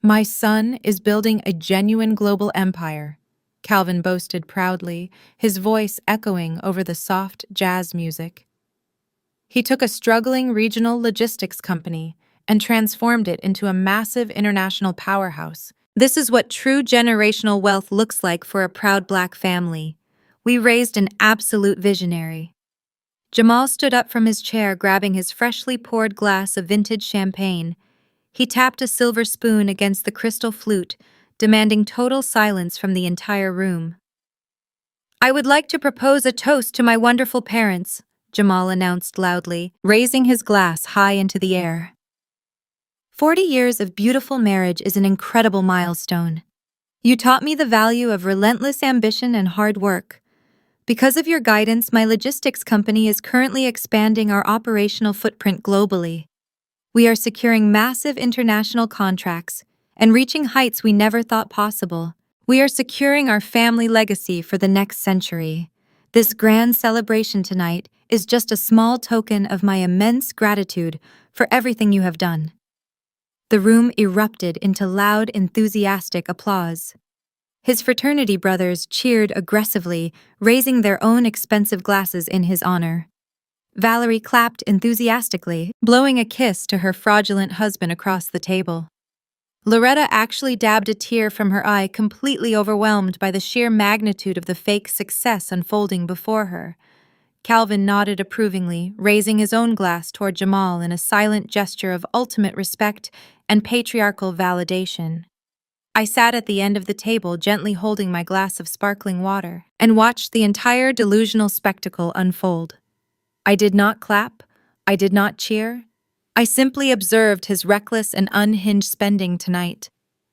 "My son is building a genuine global empire," Calvin boasted proudly, his voice echoing over the soft jazz music. He took a struggling regional logistics company and transformed it into a massive international powerhouse. This is what true generational wealth looks like for a proud Black family. We raised an absolute visionary. Jamal stood up from his chair, grabbing his freshly poured glass of vintage champagne. He tapped a silver spoon against the crystal flute, demanding total silence from the entire room. "I would like to propose a toast to my wonderful parents," Jamal announced loudly, raising his glass high into the air. 40 years of beautiful marriage is an incredible milestone. You taught me the value of relentless ambition and hard work. Because of your guidance, my logistics company is currently expanding our operational footprint globally. We are securing massive international contracts and reaching heights we never thought possible. We are securing our family legacy for the next century. This grand celebration tonight is just a small token of my immense gratitude for everything you have done. The room erupted into loud, enthusiastic applause. His fraternity brothers cheered aggressively, raising their own expensive glasses in his honor. Valerie clapped enthusiastically, blowing a kiss to her fraudulent husband across the table. Loretta actually dabbed a tear from her eye, completely overwhelmed by the sheer magnitude of the fake success unfolding before her. Calvin nodded approvingly, raising his own glass toward Jamal in a silent gesture of ultimate respect and patriarchal validation. I sat at the end of the table, gently holding my glass of sparkling water, and watched the entire delusional spectacle unfold. I did not clap, I did not cheer. I simply observed his reckless and unhinged spending tonight.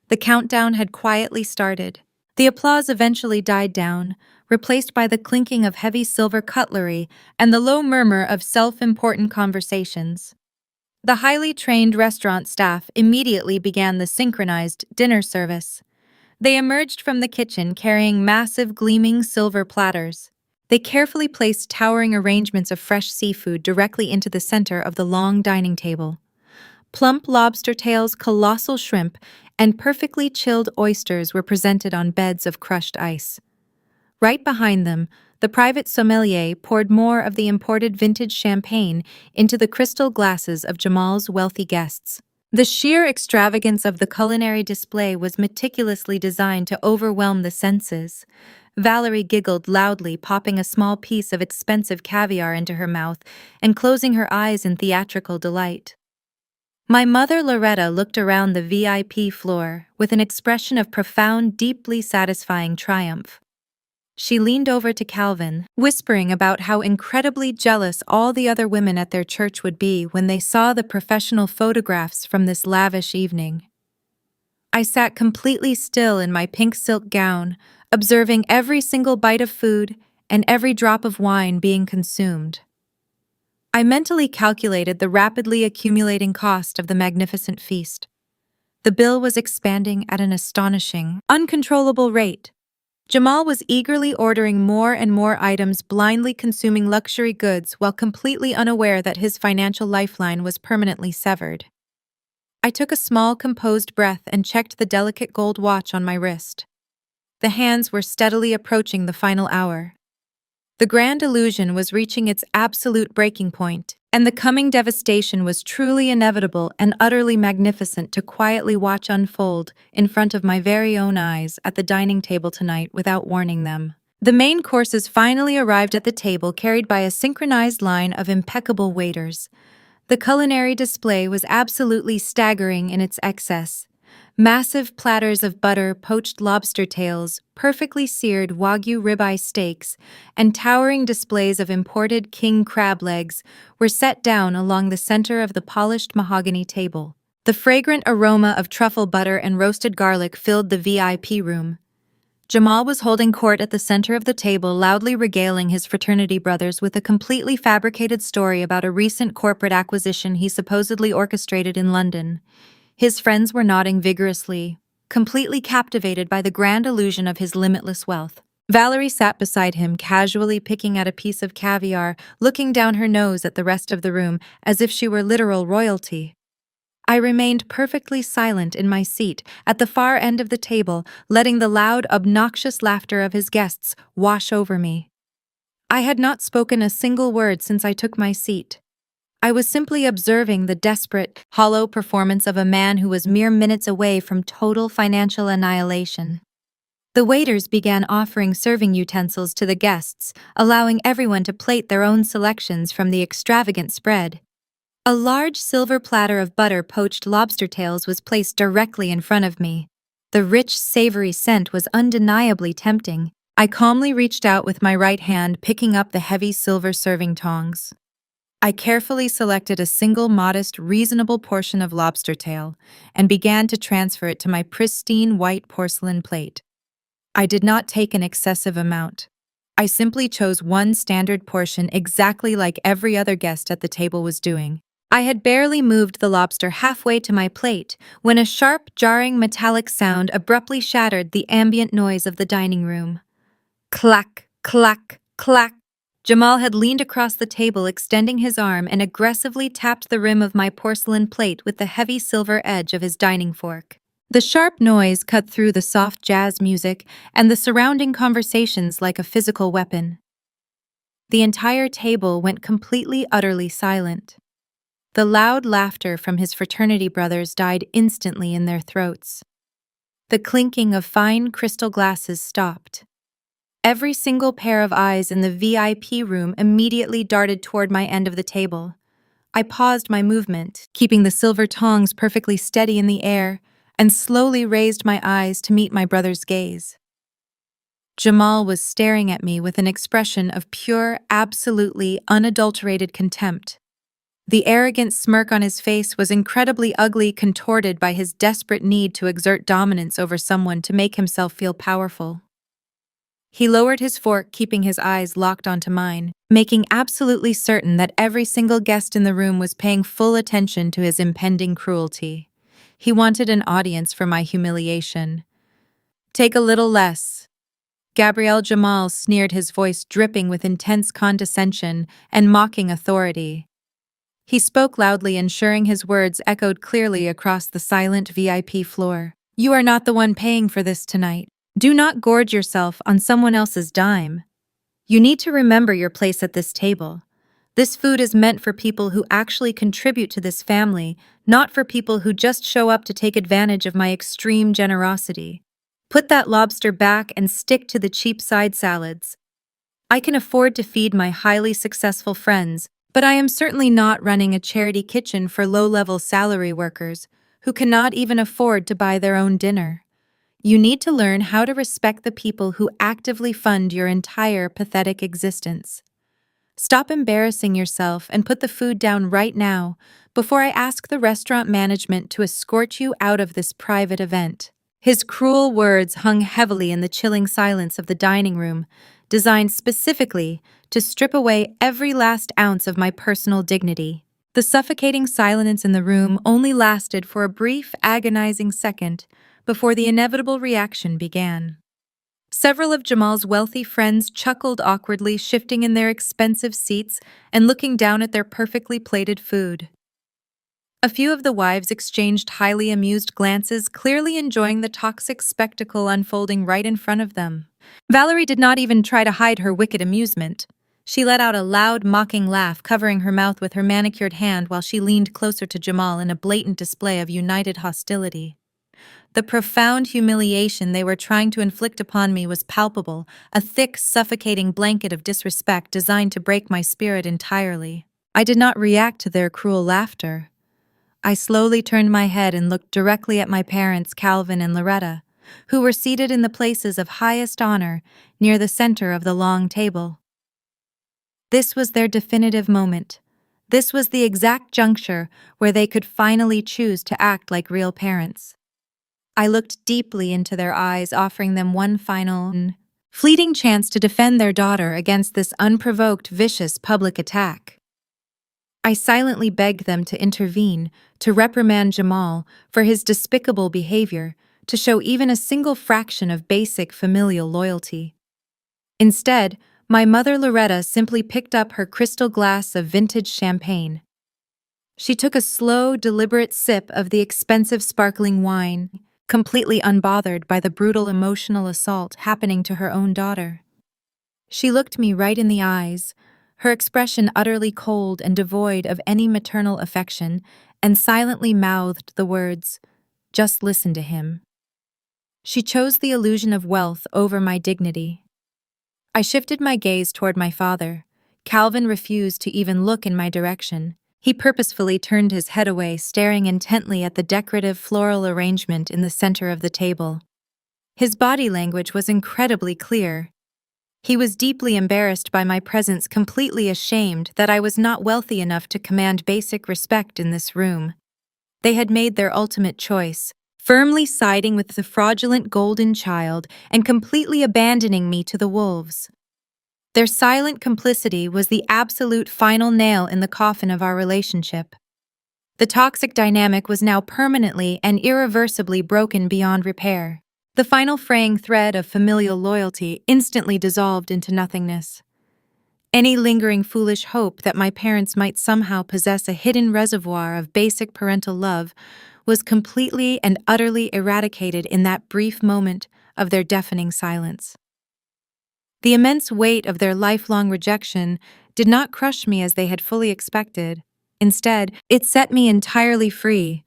The countdown had quietly started. The applause eventually died down, replaced by the clinking of heavy silver cutlery and the low murmur of self-important conversations. The highly trained restaurant staff immediately began the synchronized dinner service. They emerged from the kitchen carrying massive gleaming silver platters. They carefully placed towering arrangements of fresh seafood directly into the center of the long dining table. Plump lobster tails, colossal shrimp, and perfectly chilled oysters were presented on beds of crushed ice. Right behind them, the private sommelier poured more of the imported vintage champagne into the crystal glasses of Jamal's wealthy guests. The sheer extravagance of the culinary display was meticulously designed to overwhelm the senses. Valerie giggled loudly, popping a small piece of expensive caviar into her mouth and closing her eyes in theatrical delight. My mother Loretta looked around the VIP floor with an expression of profound, deeply satisfying triumph. She leaned over to Calvin, whispering about how incredibly jealous all the other women at their church would be when they saw the professional photographs from this lavish evening. I sat completely still in my pink silk gown, observing every single bite of food and every drop of wine being consumed. I mentally calculated the rapidly accumulating cost of the magnificent feast. The bill was expanding at an astonishing, uncontrollable rate. Jamal was eagerly ordering more and more items, blindly consuming luxury goods while completely unaware that his financial lifeline was permanently severed. I took a small, composed breath and checked the delicate gold watch on my wrist. The hands were steadily approaching the final hour. The grand illusion was reaching its absolute breaking point, and the coming devastation was truly inevitable and utterly magnificent to quietly watch unfold in front of my very own eyes at the dining table tonight without warning them. The main courses finally arrived at the table, carried by a synchronized line of impeccable waiters. The culinary display was absolutely staggering in its excess. Massive platters of butter-poached lobster tails, perfectly seared Wagyu ribeye steaks, and towering displays of imported king crab legs were set down along the center of the polished mahogany table. The fragrant aroma of truffle butter and roasted garlic filled the VIP room. Jamal was holding court at the center of the table, loudly regaling his fraternity brothers with a completely fabricated story about a recent corporate acquisition he supposedly orchestrated in London. His friends were nodding vigorously, completely captivated by the grand illusion of his limitless wealth. Valerie sat beside him, casually picking at a piece of caviar, looking down her nose at the rest of the room as if she were literal royalty. I remained perfectly silent in my seat at the far end of the table, letting the loud, obnoxious laughter of his guests wash over me. I had not spoken a single word since I took my seat. I was simply observing the desperate, hollow performance of a man who was mere minutes away from total financial annihilation. The waiters began offering serving utensils to the guests, allowing everyone to plate their own selections from the extravagant spread. A large silver platter of butter-poached lobster tails was placed directly in front of me. The rich, savory scent was undeniably tempting. I calmly reached out with my right hand, picking up the heavy silver serving tongs. I carefully selected a single modest, reasonable portion of lobster tail and began to transfer it to my pristine white porcelain plate. I did not take an excessive amount. I simply chose one standard portion, exactly like every other guest at the table was doing. I had barely moved the lobster halfway to my plate when a sharp, jarring metallic sound abruptly shattered the ambient noise of the dining room. Clack, clack, clack. Jamal had leaned across the table, extending his arm, and aggressively tapped the rim of my porcelain plate with the heavy silver edge of his dining fork. The sharp noise cut through the soft jazz music and the surrounding conversations like a physical weapon. The entire table went completely, utterly silent. The loud laughter from his fraternity brothers died instantly in their throats. The clinking of fine crystal glasses stopped. Every single pair of eyes in the VIP room immediately darted toward my end of the table. I paused my movement, keeping the silver tongs perfectly steady in the air, and slowly raised my eyes to meet my brother's gaze. Jamal was staring at me with an expression of pure, absolutely unadulterated contempt. The arrogant smirk on his face was incredibly ugly, contorted by his desperate need to exert dominance over someone to make himself feel powerful. He lowered his fork, keeping his eyes locked onto mine, making absolutely certain that every single guest in the room was paying full attention to his impending cruelty. He wanted an audience for my humiliation. "Take a little less." Gabriel Jamal sneered, his voice dripping with intense condescension and mocking authority. He spoke loudly, ensuring his words echoed clearly across the silent VIP floor. You are not the one paying for this tonight. Do not gorge yourself on someone else's dime. You need to remember your place at this table. This food is meant for people who actually contribute to this family, not for people who just show up to take advantage of my extreme generosity. Put that lobster back and stick to the cheap side salads. I can afford to feed my highly successful friends, but I am certainly not running a charity kitchen for low-level salary workers who cannot even afford to buy their own dinner. You need to learn how to respect the people who actively fund your entire pathetic existence. Stop embarrassing yourself and put the food down right now before I ask the restaurant management to escort you out of this private event. His cruel words hung heavily in the chilling silence of the dining room, designed specifically to strip away every last ounce of my personal dignity. The suffocating silence in the room only lasted for a brief, agonizing second before the inevitable reaction began. Several of Jamal's wealthy friends chuckled awkwardly, shifting in their expensive seats and looking down at their perfectly plated food. A few of the wives exchanged highly amused glances, clearly enjoying the toxic spectacle unfolding right in front of them. Valerie did not even try to hide her wicked amusement. She let out a loud, mocking laugh, covering her mouth with her manicured hand while she leaned closer to Jamal in a blatant display of united hostility. The profound humiliation they were trying to inflict upon me was palpable, a thick, suffocating blanket of disrespect designed to break my spirit entirely. I did not react to their cruel laughter. I slowly turned my head and looked directly at my parents, Calvin and Loretta, who were seated in the places of highest honor near the center of the long table. This was their definitive moment. This was the exact juncture where they could finally choose to act like real parents. I looked deeply into their eyes, offering them one final, fleeting chance to defend their daughter against this unprovoked, vicious public attack. I silently begged them to intervene, to reprimand Jamal for his despicable behavior, to show even a single fraction of basic familial loyalty. Instead, my mother Loretta simply picked up her crystal glass of vintage champagne. She took a slow, deliberate sip of the expensive sparkling wine, completely unbothered by the brutal emotional assault happening to her own daughter. She looked me right in the eyes, her expression utterly cold and devoid of any maternal affection, and silently mouthed the words, "Just listen to him." She chose the illusion of wealth over my dignity. I shifted my gaze toward my father. Calvin refused to even look in my direction. He purposefully turned his head away, staring intently at the decorative floral arrangement in the center of the table. His body language was incredibly clear. He was deeply embarrassed by my presence, completely ashamed that I was not wealthy enough to command basic respect in this room. They had made their ultimate choice, firmly siding with the fraudulent golden child and completely abandoning me to the wolves. Their silent complicity was the absolute final nail in the coffin of our relationship. The toxic dynamic was now permanently and irreversibly broken beyond repair. The final fraying thread of familial loyalty instantly dissolved into nothingness. Any lingering foolish hope that my parents might somehow possess a hidden reservoir of basic parental love was completely and utterly eradicated in that brief moment of their deafening silence. The immense weight of their lifelong rejection did not crush me as they had fully expected. Instead, it set me entirely free.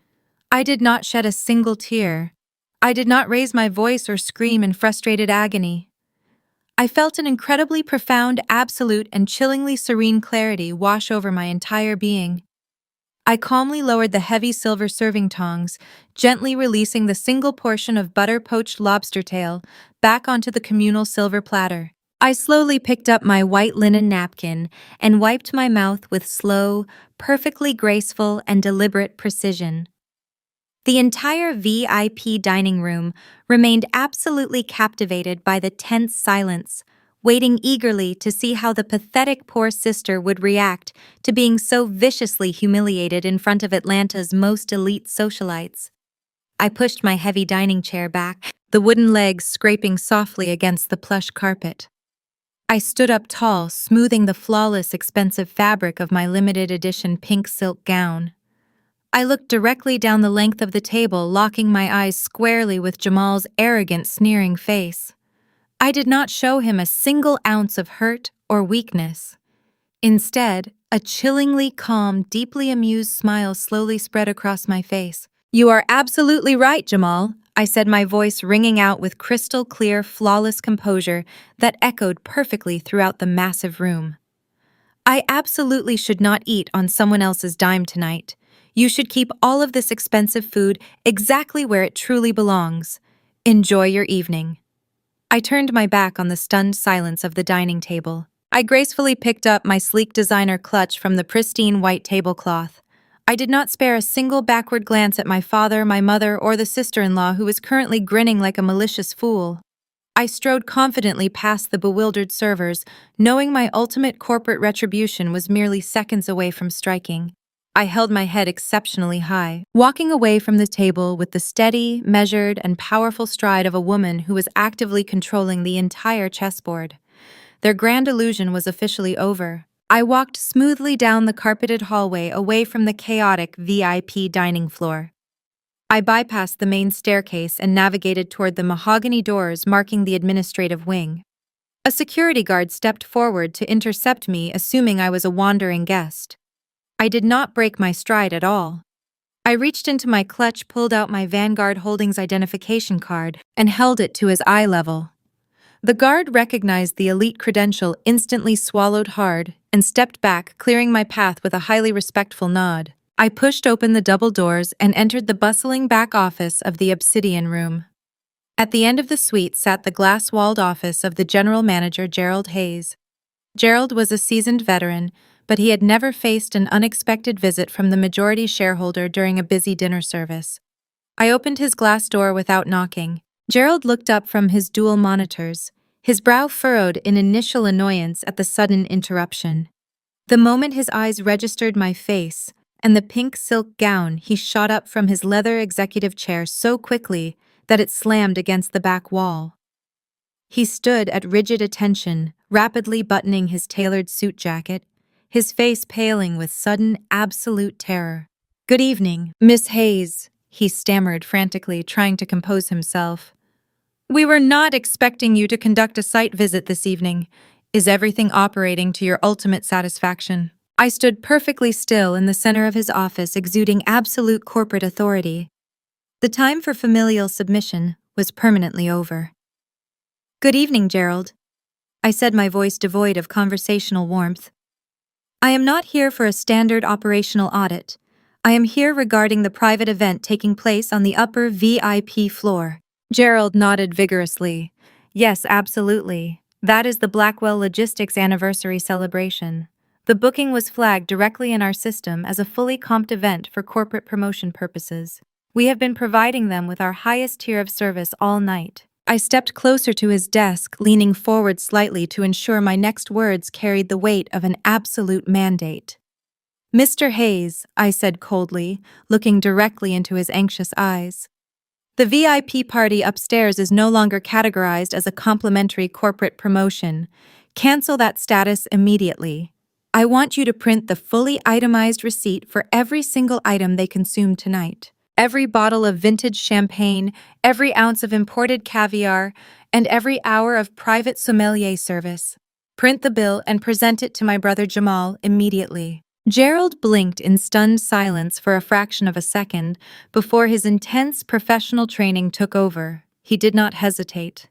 I did not shed a single tear. I did not raise my voice or scream in frustrated agony. I felt an incredibly profound, absolute, and chillingly serene clarity wash over my entire being. I calmly lowered the heavy silver serving tongs, gently releasing the single portion of butter-poached lobster tail back onto the communal silver platter. I slowly picked up my white linen napkin and wiped my mouth with slow, perfectly graceful, and deliberate precision. The entire VIP dining room remained absolutely captivated by the tense silence, waiting eagerly to see how the pathetic poor sister would react to being so viciously humiliated in front of Atlanta's most elite socialites. I pushed my heavy dining chair back, the wooden legs scraping softly against the plush carpet. I stood up tall, smoothing the flawless, expensive fabric of my limited edition pink silk gown. I looked directly down the length of the table, locking my eyes squarely with Jamal's arrogant, sneering face. I did not show him a single ounce of hurt or weakness. Instead, a chillingly calm, deeply amused smile slowly spread across my face. "You are absolutely right, Jamal," I said, my voice ringing out with crystal clear, flawless composure that echoed perfectly throughout the massive room. "I absolutely should not eat on someone else's dime tonight. You should keep all of this expensive food exactly where it truly belongs. Enjoy your evening." I turned my back on the stunned silence of the dining table. I gracefully picked up my sleek designer clutch from the pristine white tablecloth. I did not spare a single backward glance at my father, my mother, or the sister-in-law who was currently grinning like a malicious fool. I strode confidently past the bewildered servers, knowing my ultimate corporate retribution was merely seconds away from striking. I held my head exceptionally high, walking away from the table with the steady, measured, and powerful stride of a woman who was actively controlling the entire chessboard. Their grand illusion was officially over. I walked smoothly down the carpeted hallway away from the chaotic VIP dining floor. I bypassed the main staircase and navigated toward the mahogany doors marking the administrative wing. A security guard stepped forward to intercept me, assuming I was a wandering guest. I did not break my stride at all. I reached into my clutch, pulled out my Vanguard Holdings identification card, and held it to his eye level. The guard recognized the elite credential, instantly swallowed hard, and stepped back, clearing my path with a highly respectful nod. I pushed open the double doors and entered the bustling back office of the Obsidian Room. At the end of the suite sat the glass-walled office of the general manager, Gerald Hayes. Gerald was a seasoned veteran, but he had never faced an unexpected visit from the majority shareholder during a busy dinner service. I opened his glass door without knocking. Gerald looked up from his dual monitors, his brow furrowed in initial annoyance at the sudden interruption. The moment his eyes registered my face and the pink silk gown, he shot up from his leather executive chair so quickly that it slammed against the back wall. He stood at rigid attention, rapidly buttoning his tailored suit jacket, his face paling with sudden, absolute terror. "Good evening, Miss Hayes," he stammered frantically, trying to compose himself. "We were not expecting you to conduct a site visit this evening. Is everything operating to your ultimate satisfaction?" I stood perfectly still in the center of his office, exuding absolute corporate authority. The time for familial submission was permanently over. "Good evening, Gerald," I said, my voice devoid of conversational warmth. "I am not here for a standard operational audit. I am here regarding the private event taking place on the upper VIP floor." Gerald nodded vigorously. "Yes, absolutely. That is the Blackwell Logistics anniversary celebration. The booking was flagged directly in our system as a fully comped event for corporate promotion purposes. We have been providing them with our highest tier of service all night." I stepped closer to his desk, leaning forward slightly to ensure my next words carried the weight of an absolute mandate. "Mr. Hayes," I said coldly, looking directly into his anxious eyes. "The VIP party upstairs is no longer categorized as a complimentary corporate promotion. Cancel that status immediately. I want you to print the fully itemized receipt for every single item they consume tonight. Every bottle of vintage champagne, every ounce of imported caviar, and every hour of private sommelier service. Print the bill and present it to my brother Jamal immediately." Gerald blinked in stunned silence for a fraction of a second before his intense professional training took over. He did not hesitate.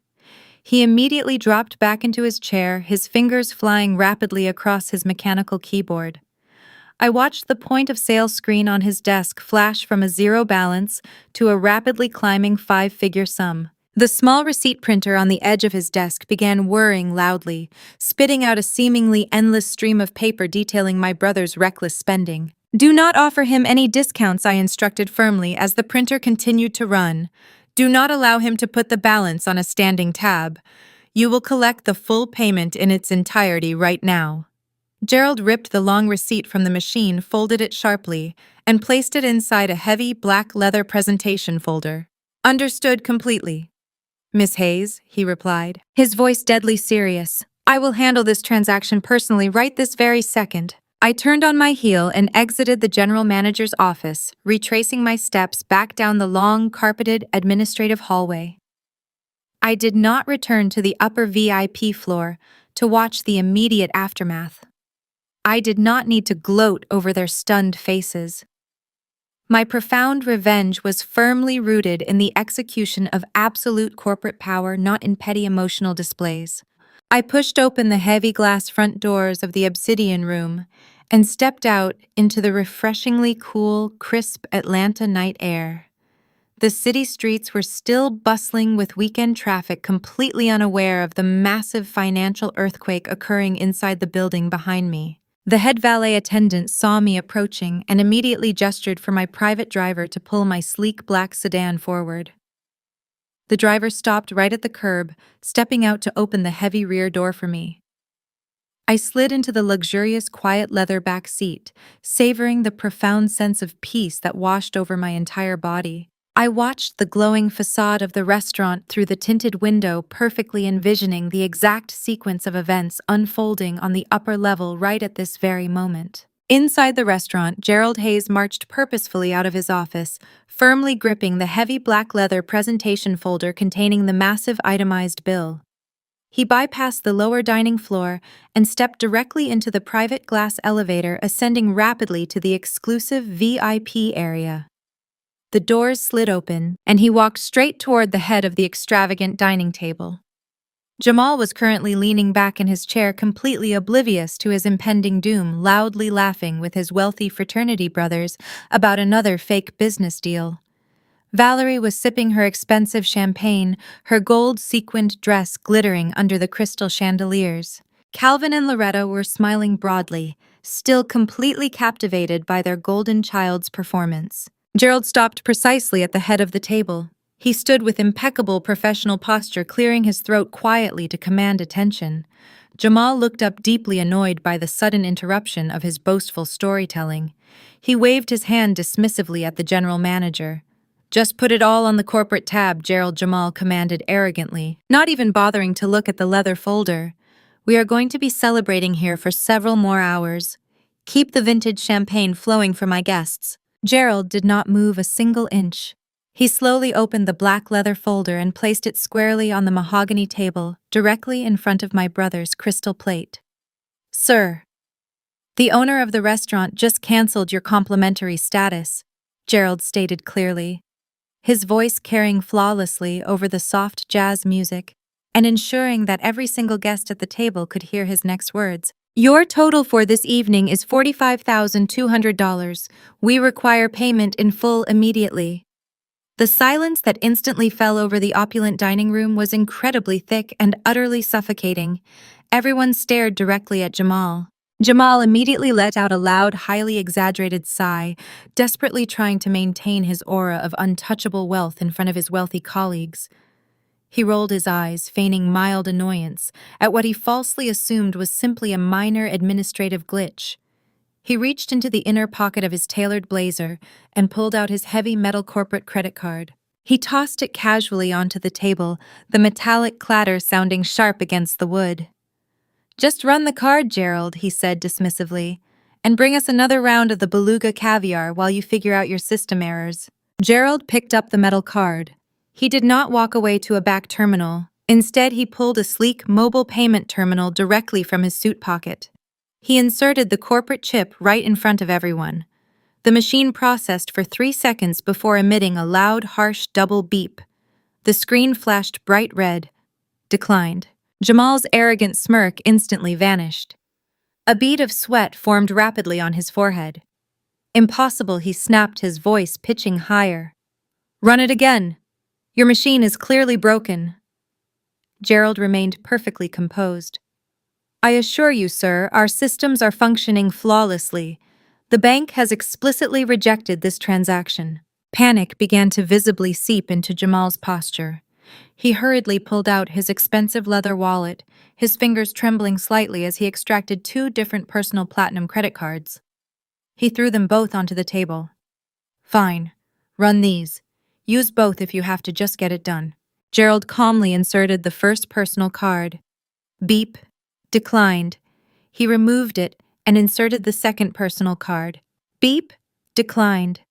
He immediately dropped back into his chair, his fingers flying rapidly across his mechanical keyboard. I watched the point-of-sale screen on his desk flash from a zero balance to a rapidly climbing five-figure sum. The small receipt printer on the edge of his desk began whirring loudly, spitting out a seemingly endless stream of paper detailing my brother's reckless spending. "Do not offer him any discounts," I instructed firmly as the printer continued to run. "Do not allow him to put the balance on a standing tab. You will collect the full payment in its entirety right now." Gerald ripped the long receipt from the machine, folded it sharply, and placed it inside a heavy black leather presentation folder. "Understood completely, Miss Hayes," he replied, his voice deadly serious. "I will handle this transaction personally right this very second." I turned on my heel and exited the general manager's office, retracing my steps back down the long, carpeted administrative hallway. I did not return to the upper VIP floor to watch the immediate aftermath. I did not need to gloat over their stunned faces. My profound revenge was firmly rooted in the execution of absolute corporate power, not in petty emotional displays. I pushed open the heavy glass front doors of the obsidian room and stepped out into the refreshingly cool, crisp Atlanta night air. The city streets were still bustling with weekend traffic, completely unaware of the massive financial earthquake occurring inside the building behind me. The head valet attendant saw me approaching and immediately gestured for my private driver to pull my sleek black sedan forward. The driver stopped right at the curb, stepping out to open the heavy rear door for me. I slid into the luxurious, quiet leather back seat, savoring the profound sense of peace that washed over my entire body. I watched the glowing facade of the restaurant through the tinted window, perfectly envisioning the exact sequence of events unfolding on the upper level right at this very moment. Inside the restaurant, Gerald Hayes marched purposefully out of his office, firmly gripping the heavy black leather presentation folder containing the massive itemized bill. He bypassed the lower dining floor and stepped directly into the private glass elevator, ascending rapidly to the exclusive VIP area. The doors slid open, and he walked straight toward the head of the extravagant dining table. Jamal was currently leaning back in his chair, completely oblivious to his impending doom, loudly laughing with his wealthy fraternity brothers about another fake business deal. Valerie was sipping her expensive champagne, her gold-sequined dress glittering under the crystal chandeliers. Calvin and Loretta were smiling broadly, still completely captivated by their golden child's performance. Gerald stopped precisely at the head of the table. He stood with impeccable professional posture, clearing his throat quietly to command attention. Jamal looked up, deeply annoyed by the sudden interruption of his boastful storytelling. He waved his hand dismissively at the general manager. "Just put it all on the corporate tab," Jamal commanded arrogantly, not even bothering to look at the leather folder. "We are going to be celebrating here for several more hours. Keep the vintage champagne flowing for my guests." Gerald did not move a single inch. He slowly opened the black leather folder and placed it squarely on the mahogany table, directly in front of my brother's crystal plate. "Sir, the owner of the restaurant just canceled your complimentary status," Gerald stated clearly, his voice carrying flawlessly over the soft jazz music and ensuring that every single guest at the table could hear his next words. "Your total for this evening is $45,200. We require payment in full immediately." The silence that instantly fell over the opulent dining room was incredibly thick and utterly suffocating. Everyone stared directly at Jamal. Jamal immediately let out a loud, highly exaggerated sigh, desperately trying to maintain his aura of untouchable wealth in front of his wealthy colleagues. He rolled his eyes, feigning mild annoyance at what he falsely assumed was simply a minor administrative glitch. He reached into the inner pocket of his tailored blazer and pulled out his heavy metal corporate credit card. He tossed it casually onto the table, the metallic clatter sounding sharp against the wood. "Just run the card, Gerald," he said dismissively, "and bring us another round of the beluga caviar while you figure out your system errors." Gerald picked up the metal card. He did not walk away to a back terminal. Instead, he pulled a sleek mobile payment terminal directly from his suit pocket. He inserted the corporate chip right in front of everyone. The machine processed for 3 seconds before emitting a loud, harsh double beep. The screen flashed bright red. Declined. Jamal's arrogant smirk instantly vanished. A bead of sweat formed rapidly on his forehead. "Impossible," he snapped, his voice pitching higher. "Run it again. Your machine is clearly broken." Gerald remained perfectly composed. "I assure you, sir, our systems are functioning flawlessly. The bank has explicitly rejected this transaction." Panic began to visibly seep into Jamal's posture. He hurriedly pulled out his expensive leather wallet, his fingers trembling slightly as he extracted 2 different personal platinum credit cards. He threw them both onto the table. "Fine. Run these. Use both if you have to, just get it done." Gerald calmly inserted the first personal card. Beep. Declined. He removed it and inserted the second personal card. Beep. Declined.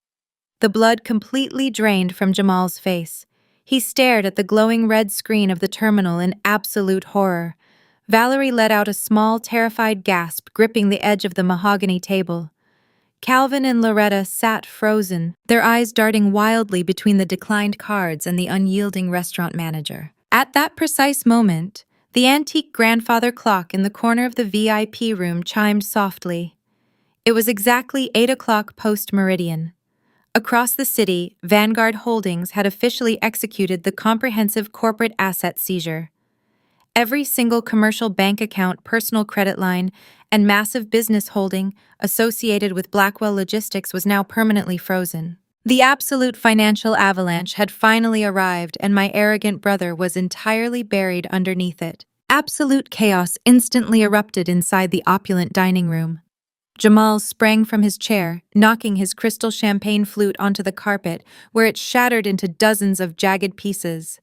The blood completely drained from Jamal's face. He stared at the glowing red screen of the terminal in absolute horror. Valerie let out a small, terrified gasp, gripping the edge of the mahogany table. Calvin and Loretta sat frozen, their eyes darting wildly between the declined cards and the unyielding restaurant manager. At that precise moment, the antique grandfather clock in the corner of the VIP room chimed softly. It was exactly 8 o'clock post-meridian. Across the city, Vanguard Holdings had officially executed the comprehensive corporate asset seizure. Every single commercial bank account, personal credit line, and massive business holding associated with Blackwell Logistics was now permanently frozen. The absolute financial avalanche had finally arrived, and my arrogant brother was entirely buried underneath it. Absolute chaos instantly erupted inside the opulent dining room. Jamal sprang from his chair, knocking his crystal champagne flute onto the carpet, where it shattered into dozens of jagged pieces.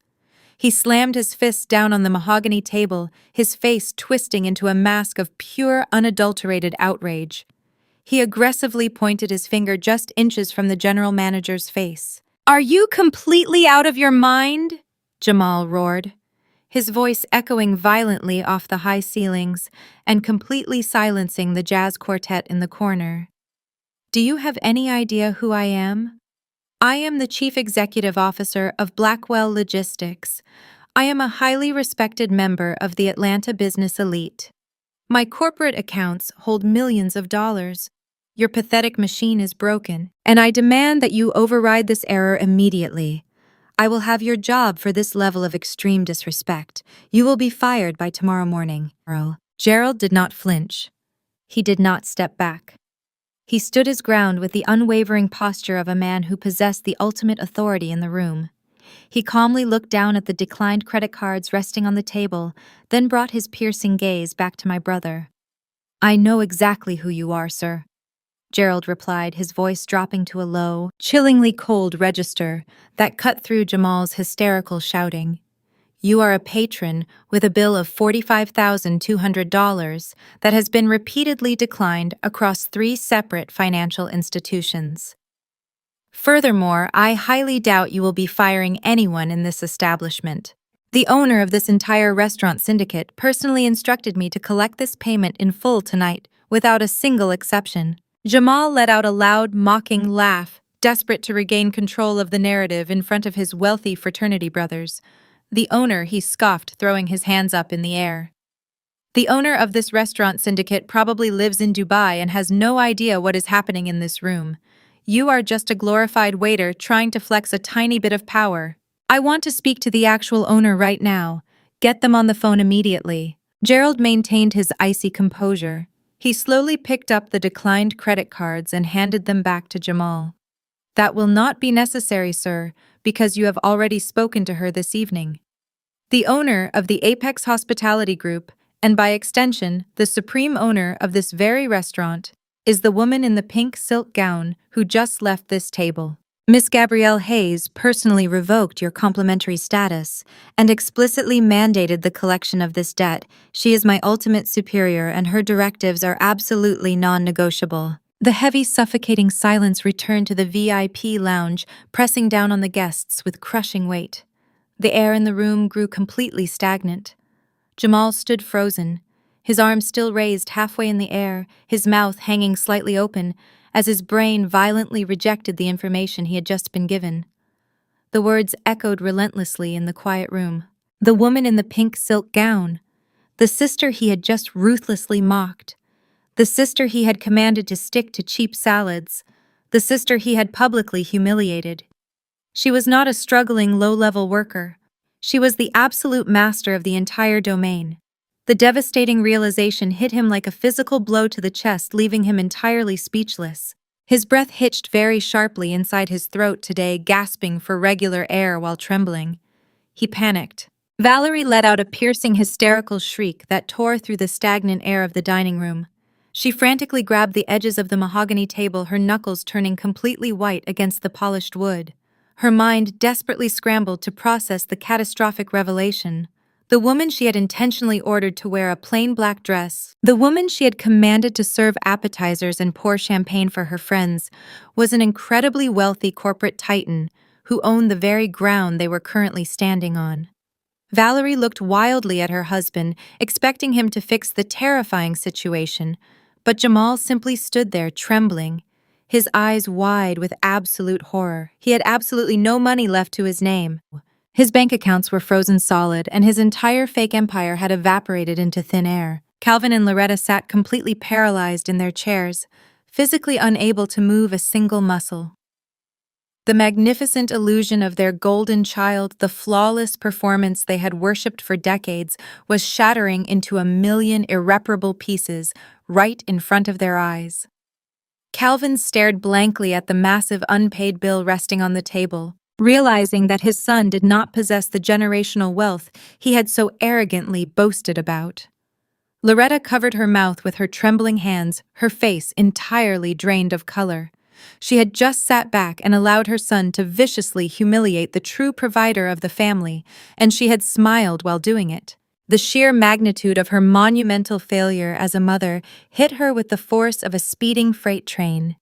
He slammed his fist down on the mahogany table, his face twisting into a mask of pure, unadulterated outrage. He aggressively pointed his finger just inches from the general manager's face. "Are you completely out of your mind?" Jamal roared, his voice echoing violently off the high ceilings and completely silencing the jazz quartet in the corner. "Do you have any idea who I am? I am the Chief Executive Officer of Blackwell Logistics. I am a highly respected member of the Atlanta business elite. My corporate accounts hold millions of dollars. Your pathetic machine is broken, and I demand that you override this error immediately. I will have your job for this level of extreme disrespect. You will be fired by tomorrow morning." Gerald did not flinch. He did not step back. He stood his ground with the unwavering posture of a man who possessed the ultimate authority in the room. He calmly looked down at the declined credit cards resting on the table, then brought his piercing gaze back to my brother. "I know exactly who you are, sir," Gerald replied, his voice dropping to a low, chillingly cold register that cut through Jamal's hysterical shouting. "You are a patron with a bill of $45,200 that has been repeatedly declined across 3 separate financial institutions. Furthermore, I highly doubt you will be firing anyone in this establishment. The owner of this entire restaurant syndicate personally instructed me to collect this payment in full tonight, without a single exception." Jamal let out a loud, mocking laugh, desperate to regain control of the narrative in front of his wealthy fraternity brothers. "The owner," he scoffed, throwing his hands up in the air. "The owner of this restaurant syndicate probably lives in Dubai and has no idea what is happening in this room. You are just a glorified waiter trying to flex a tiny bit of power. I want to speak to the actual owner right now. Get them on the phone immediately." Gerald maintained his icy composure. He slowly picked up the declined credit cards and handed them back to Jamal. "That will not be necessary, sir, because you have already spoken to her this evening. The owner of the Apex Hospitality Group, and by extension, the supreme owner of this very restaurant, is the woman in the pink silk gown who just left this table. Miss Gabrielle Hayes personally revoked your complimentary status and explicitly mandated the collection of this debt. She is my ultimate superior, and her directives are absolutely non-negotiable." The heavy, suffocating silence returned to the VIP lounge, pressing down on the guests with crushing weight. The air in the room grew completely stagnant. Jamal stood frozen, his arms still raised halfway in the air, his mouth hanging slightly open, as his brain violently rejected the information he had just been given. The words echoed relentlessly in the quiet room. The woman in the pink silk gown. The sister he had just ruthlessly mocked. The sister he had commanded to stick to cheap salads. The sister he had publicly humiliated. She was not a struggling, low-level worker. She was the absolute master of the entire domain. The devastating realization hit him like a physical blow to the chest, leaving him entirely speechless. His breath hitched very sharply inside his throat today, gasping for regular air while trembling. He panicked. Valerie let out a piercing, hysterical shriek that tore through the stagnant air of the dining room. She frantically grabbed the edges of the mahogany table, her knuckles turning completely white against the polished wood. Her mind desperately scrambled to process the catastrophic revelation. The woman she had intentionally ordered to wear a plain black dress, the woman she had commanded to serve appetizers and pour champagne for her friends, was an incredibly wealthy corporate titan who owned the very ground they were currently standing on. Valerie looked wildly at her husband, expecting him to fix the terrifying situation, but Jamal simply stood there trembling, his eyes wide with absolute horror. He had absolutely no money left to his name. His bank accounts were frozen solid, and his entire fake empire had evaporated into thin air. Calvin and Loretta sat completely paralyzed in their chairs, physically unable to move a single muscle. The magnificent illusion of their golden child, the flawless performance they had worshipped for decades, was shattering into a million irreparable pieces right in front of their eyes. Calvin stared blankly at the massive unpaid bill resting on the table, realizing that his son did not possess the generational wealth he had so arrogantly boasted about. Loretta covered her mouth with her trembling hands, her face entirely drained of color. She had just sat back and allowed her son to viciously humiliate the true provider of the family, and she had smiled while doing it. The sheer magnitude of her monumental failure as a mother hit her with the force of a speeding freight train.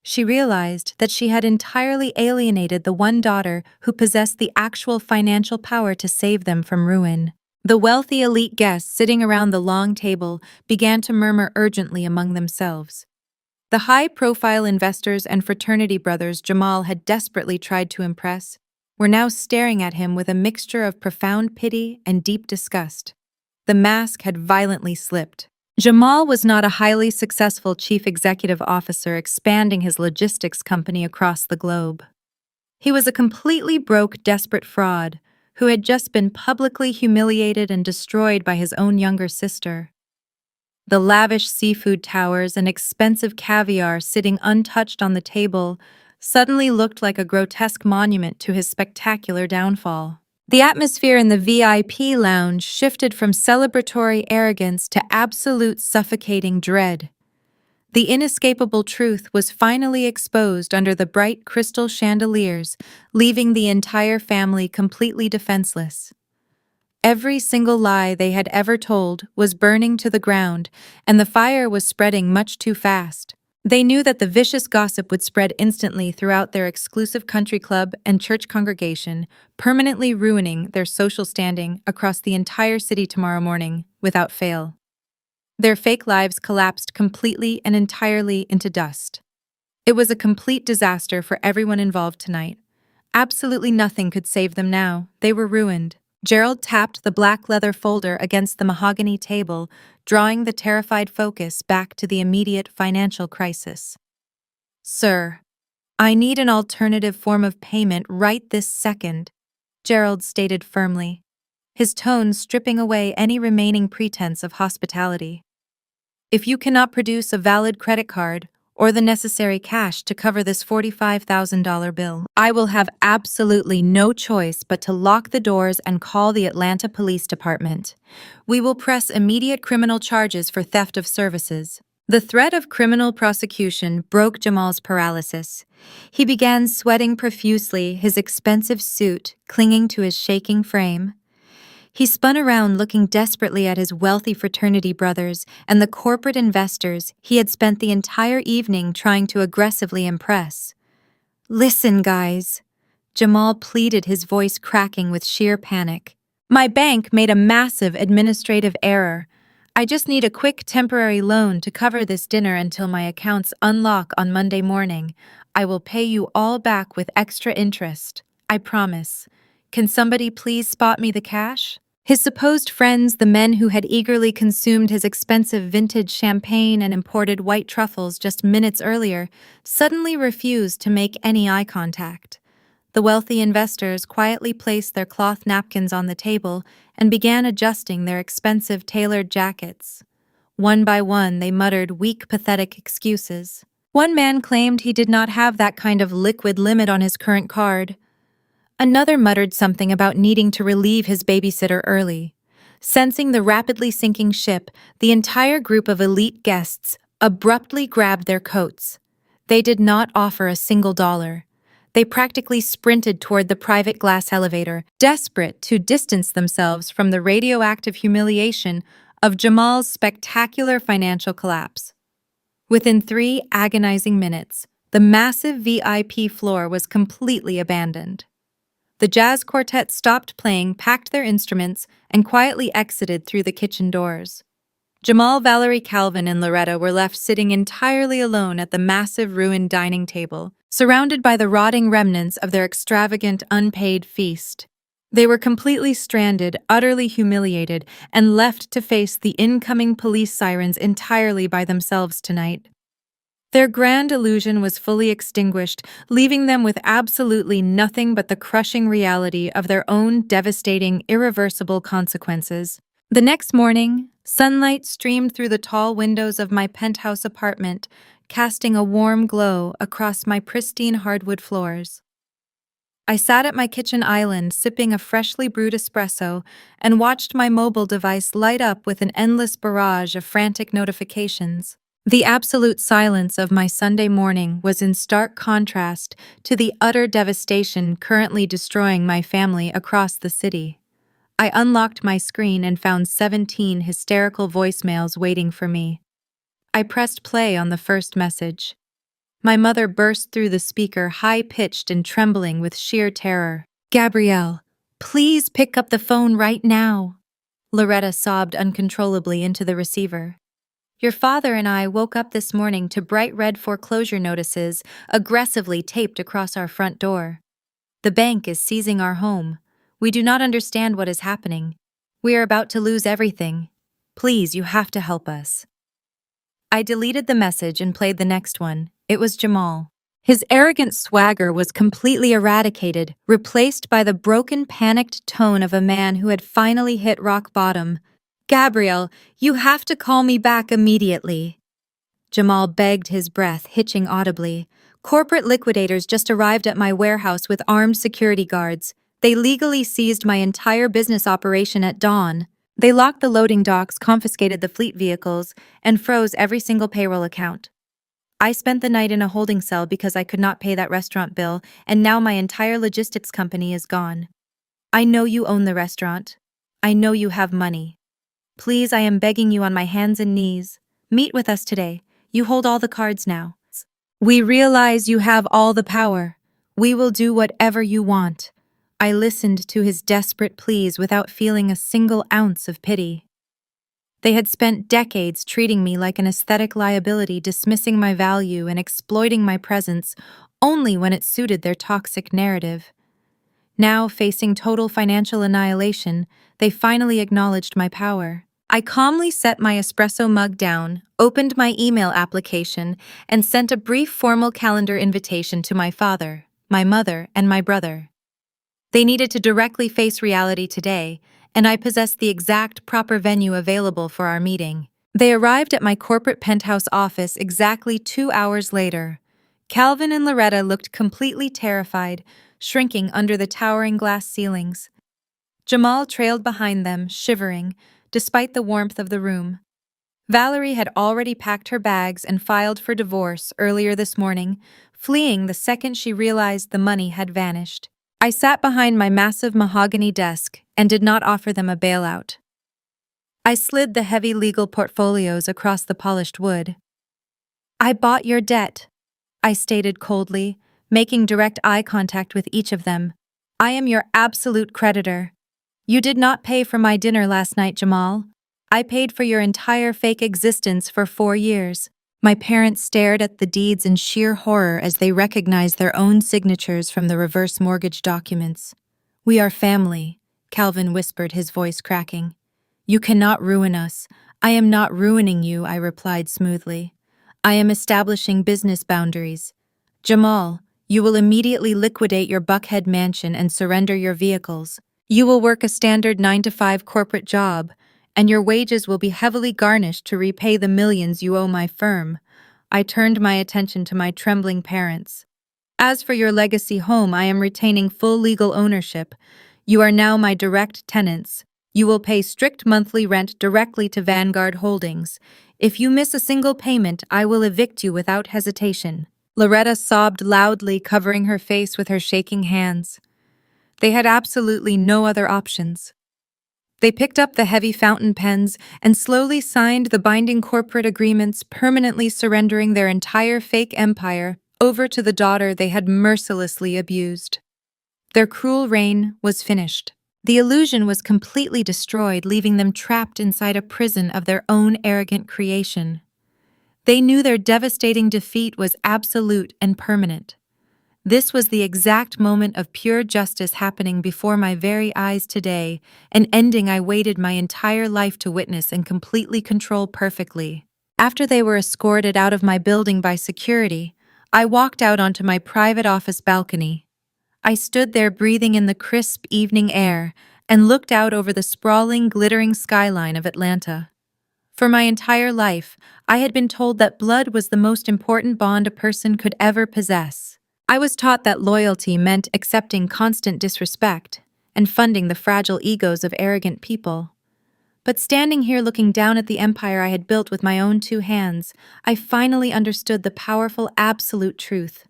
She realized that she had entirely alienated the one daughter who possessed the actual financial power to save them from ruin. The wealthy elite guests sitting around the long table began to murmur urgently among themselves. The high-profile investors and fraternity brothers Jamal had desperately tried to impress were now staring at him with a mixture of profound pity and deep disgust. The mask had violently slipped. Jamal was not a highly successful chief executive officer expanding his logistics company across the globe. He was a completely broke, desperate fraud who had just been publicly humiliated and destroyed by his own younger sister. The lavish seafood towers and expensive caviar sitting untouched on the table suddenly looked like a grotesque monument to his spectacular downfall. The atmosphere in the VIP lounge shifted from celebratory arrogance to absolute suffocating dread. The inescapable truth was finally exposed under the bright crystal chandeliers, leaving the entire family completely defenseless. Every single lie they had ever told was burning to the ground, and the fire was spreading much too fast. They knew that the vicious gossip would spread instantly throughout their exclusive country club and church congregation, permanently ruining their social standing across the entire city tomorrow morning, without fail. Their fake lives collapsed completely and entirely into dust. It was a complete disaster for everyone involved tonight. Absolutely nothing could save them now. They were ruined. Gerald tapped the black leather folder against the mahogany table, drawing the terrified focus back to the immediate financial crisis. "Sir, I need an alternative form of payment right this second," Gerald stated firmly, his tone stripping away any remaining pretense of hospitality. "If you cannot produce a valid credit card or the necessary cash to cover this $45,000 bill, I will have absolutely no choice but to lock the doors and call the Atlanta Police Department. We will press immediate criminal charges for theft of services." The threat of criminal prosecution broke Jamal's paralysis. He began sweating profusely, his expensive suit clinging to his shaking frame. He spun around looking desperately at his wealthy fraternity brothers and the corporate investors he had spent the entire evening trying to aggressively impress. "Listen, guys," Jamal pleaded, his voice cracking with sheer panic. "My bank made a massive administrative error. I just need a quick temporary loan to cover this dinner until my accounts unlock on Monday morning. I will pay you all back with extra interest. I promise. Can somebody please spot me the cash?" His supposed friends, the men who had eagerly consumed his expensive vintage champagne and imported white truffles just minutes earlier, suddenly refused to make any eye contact. The wealthy investors quietly placed their cloth napkins on the table and began adjusting their expensive tailored jackets. One by one, they muttered weak, pathetic excuses. One man claimed he did not have that kind of liquid limit on his current card. Another muttered something about needing to relieve his babysitter early. Sensing the rapidly sinking ship, the entire group of elite guests abruptly grabbed their coats. They did not offer a single dollar. They practically sprinted toward the private glass elevator, desperate to distance themselves from the radioactive humiliation of Jamal's spectacular financial collapse. Within 3 agonizing minutes, the massive VIP floor was completely abandoned. The jazz quartet stopped playing, packed their instruments, and quietly exited through the kitchen doors. Jamal, Valerie, Calvin, and Loretta were left sitting entirely alone at the massive ruined dining table, surrounded by the rotting remnants of their extravagant, unpaid feast. They were completely stranded, utterly humiliated, and left to face the incoming police sirens entirely by themselves tonight. Their grand illusion was fully extinguished, leaving them with absolutely nothing but the crushing reality of their own devastating, irreversible consequences. The next morning, sunlight streamed through the tall windows of my penthouse apartment, casting a warm glow across my pristine hardwood floors. I sat at my kitchen island, sipping a freshly brewed espresso, and watched my mobile device light up with an endless barrage of frantic notifications. The absolute silence of my Sunday morning was in stark contrast to the utter devastation currently destroying my family across the city. I unlocked my screen and found 17 hysterical voicemails waiting for me. I pressed play on the first message. My mother burst through the speaker, high-pitched and trembling with sheer terror. "Gabrielle, please pick up the phone right now." Loretta sobbed uncontrollably into the receiver. "Your father and I woke up this morning to bright red foreclosure notices aggressively taped across our front door. The bank is seizing our home. We do not understand what is happening. We are about to lose everything. Please, you have to help us." I deleted the message and played the next one. It was Jamal. His arrogant swagger was completely eradicated, replaced by the broken, panicked tone of a man who had finally hit rock bottom. "Gabrielle, you have to call me back immediately." Jamal begged, his breath hitching audibly. "Corporate liquidators just arrived at my warehouse with armed security guards. They legally seized my entire business operation at dawn. They locked the loading docks, confiscated the fleet vehicles, and froze every single payroll account. I spent the night in a holding cell because I could not pay that restaurant bill, and now my entire logistics company is gone. I know you own the restaurant. I know you have money. Please, I am begging you on my hands and knees. Meet with us today. You hold all the cards now. We realize you have all the power. We will do whatever you want." I listened to his desperate pleas without feeling a single ounce of pity. They had spent decades treating me like an aesthetic liability, dismissing my value and exploiting my presence only when it suited their toxic narrative. Now, facing total financial annihilation, they finally acknowledged my power. I calmly set my espresso mug down, opened my email application, and sent a brief formal calendar invitation to my father, my mother, and my brother. They needed to directly face reality today, and I possessed the exact proper venue available for our meeting. They arrived at my corporate penthouse office exactly 2 hours later. Calvin and Loretta looked completely terrified, shrinking under the towering glass ceilings. Jamal trailed behind them, shivering, despite the warmth of the room. Valerie had already packed her bags and filed for divorce earlier this morning, fleeing the second she realized the money had vanished. I sat behind my massive mahogany desk and did not offer them a bailout. I slid the heavy legal portfolios across the polished wood. "I bought your debt," I stated coldly, making direct eye contact with each of them. "I am your absolute creditor. You did not pay for my dinner last night, Jamal. I paid for your entire fake existence for 4 years. My parents stared at the deeds in sheer horror as they recognized their own signatures from the reverse mortgage documents. "We are family," Calvin whispered, his voice cracking. "You cannot ruin us." "I am not ruining you," I replied smoothly. "I am establishing business boundaries. Jamal, you will immediately liquidate your Buckhead mansion and surrender your vehicles. You will work a standard 9-to-5 corporate job, and your wages will be heavily garnished to repay the millions you owe my firm." I turned my attention to my trembling parents. "As for your legacy home, I am retaining full legal ownership. You are now my direct tenants. You will pay strict monthly rent directly to Vanguard Holdings. If you miss a single payment, I will evict you without hesitation." Loretta sobbed loudly, covering her face with her shaking hands. They had absolutely no other options. They picked up the heavy fountain pens and slowly signed the binding corporate agreements, permanently surrendering their entire fake empire over to the daughter they had mercilessly abused. Their cruel reign was finished. The illusion was completely destroyed, leaving them trapped inside a prison of their own arrogant creation. They knew their devastating defeat was absolute and permanent. This was the exact moment of pure justice happening before my very eyes today, an ending I waited my entire life to witness and completely control perfectly. After they were escorted out of my building by security, I walked out onto my private office balcony. I stood there breathing in the crisp evening air and looked out over the sprawling, glittering skyline of Atlanta. For my entire life, I had been told that blood was the most important bond a person could ever possess. I was taught that loyalty meant accepting constant disrespect and funding the fragile egos of arrogant people. But standing here looking down at the empire I had built with my own two hands, I finally understood the powerful absolute truth.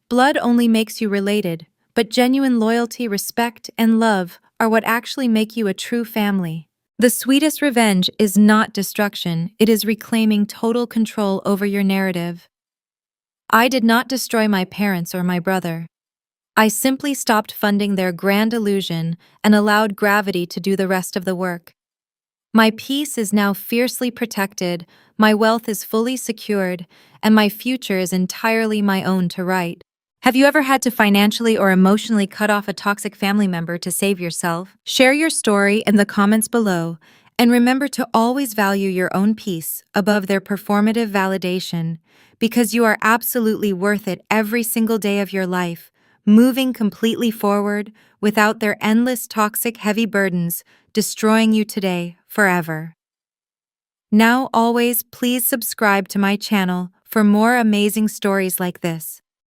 Blood only makes you related, but genuine loyalty, respect, and love are what actually make you a true family. The sweetest revenge is not destruction, it is reclaiming total control over your narrative. I did not destroy my parents or my brother. I simply stopped funding their grand illusion and allowed gravity to do the rest of the work. My peace is now fiercely protected, my wealth is fully secured, and my future is entirely my own to write. Have you ever had to financially or emotionally cut off a toxic family member to save yourself? Share your story in the comments below, and remember to always value your own peace above their performative validation, because you are absolutely worth it every single day of your life, moving completely forward without their endless toxic heavy burdens destroying you today forever. Now always please subscribe to my channel for more amazing stories like this.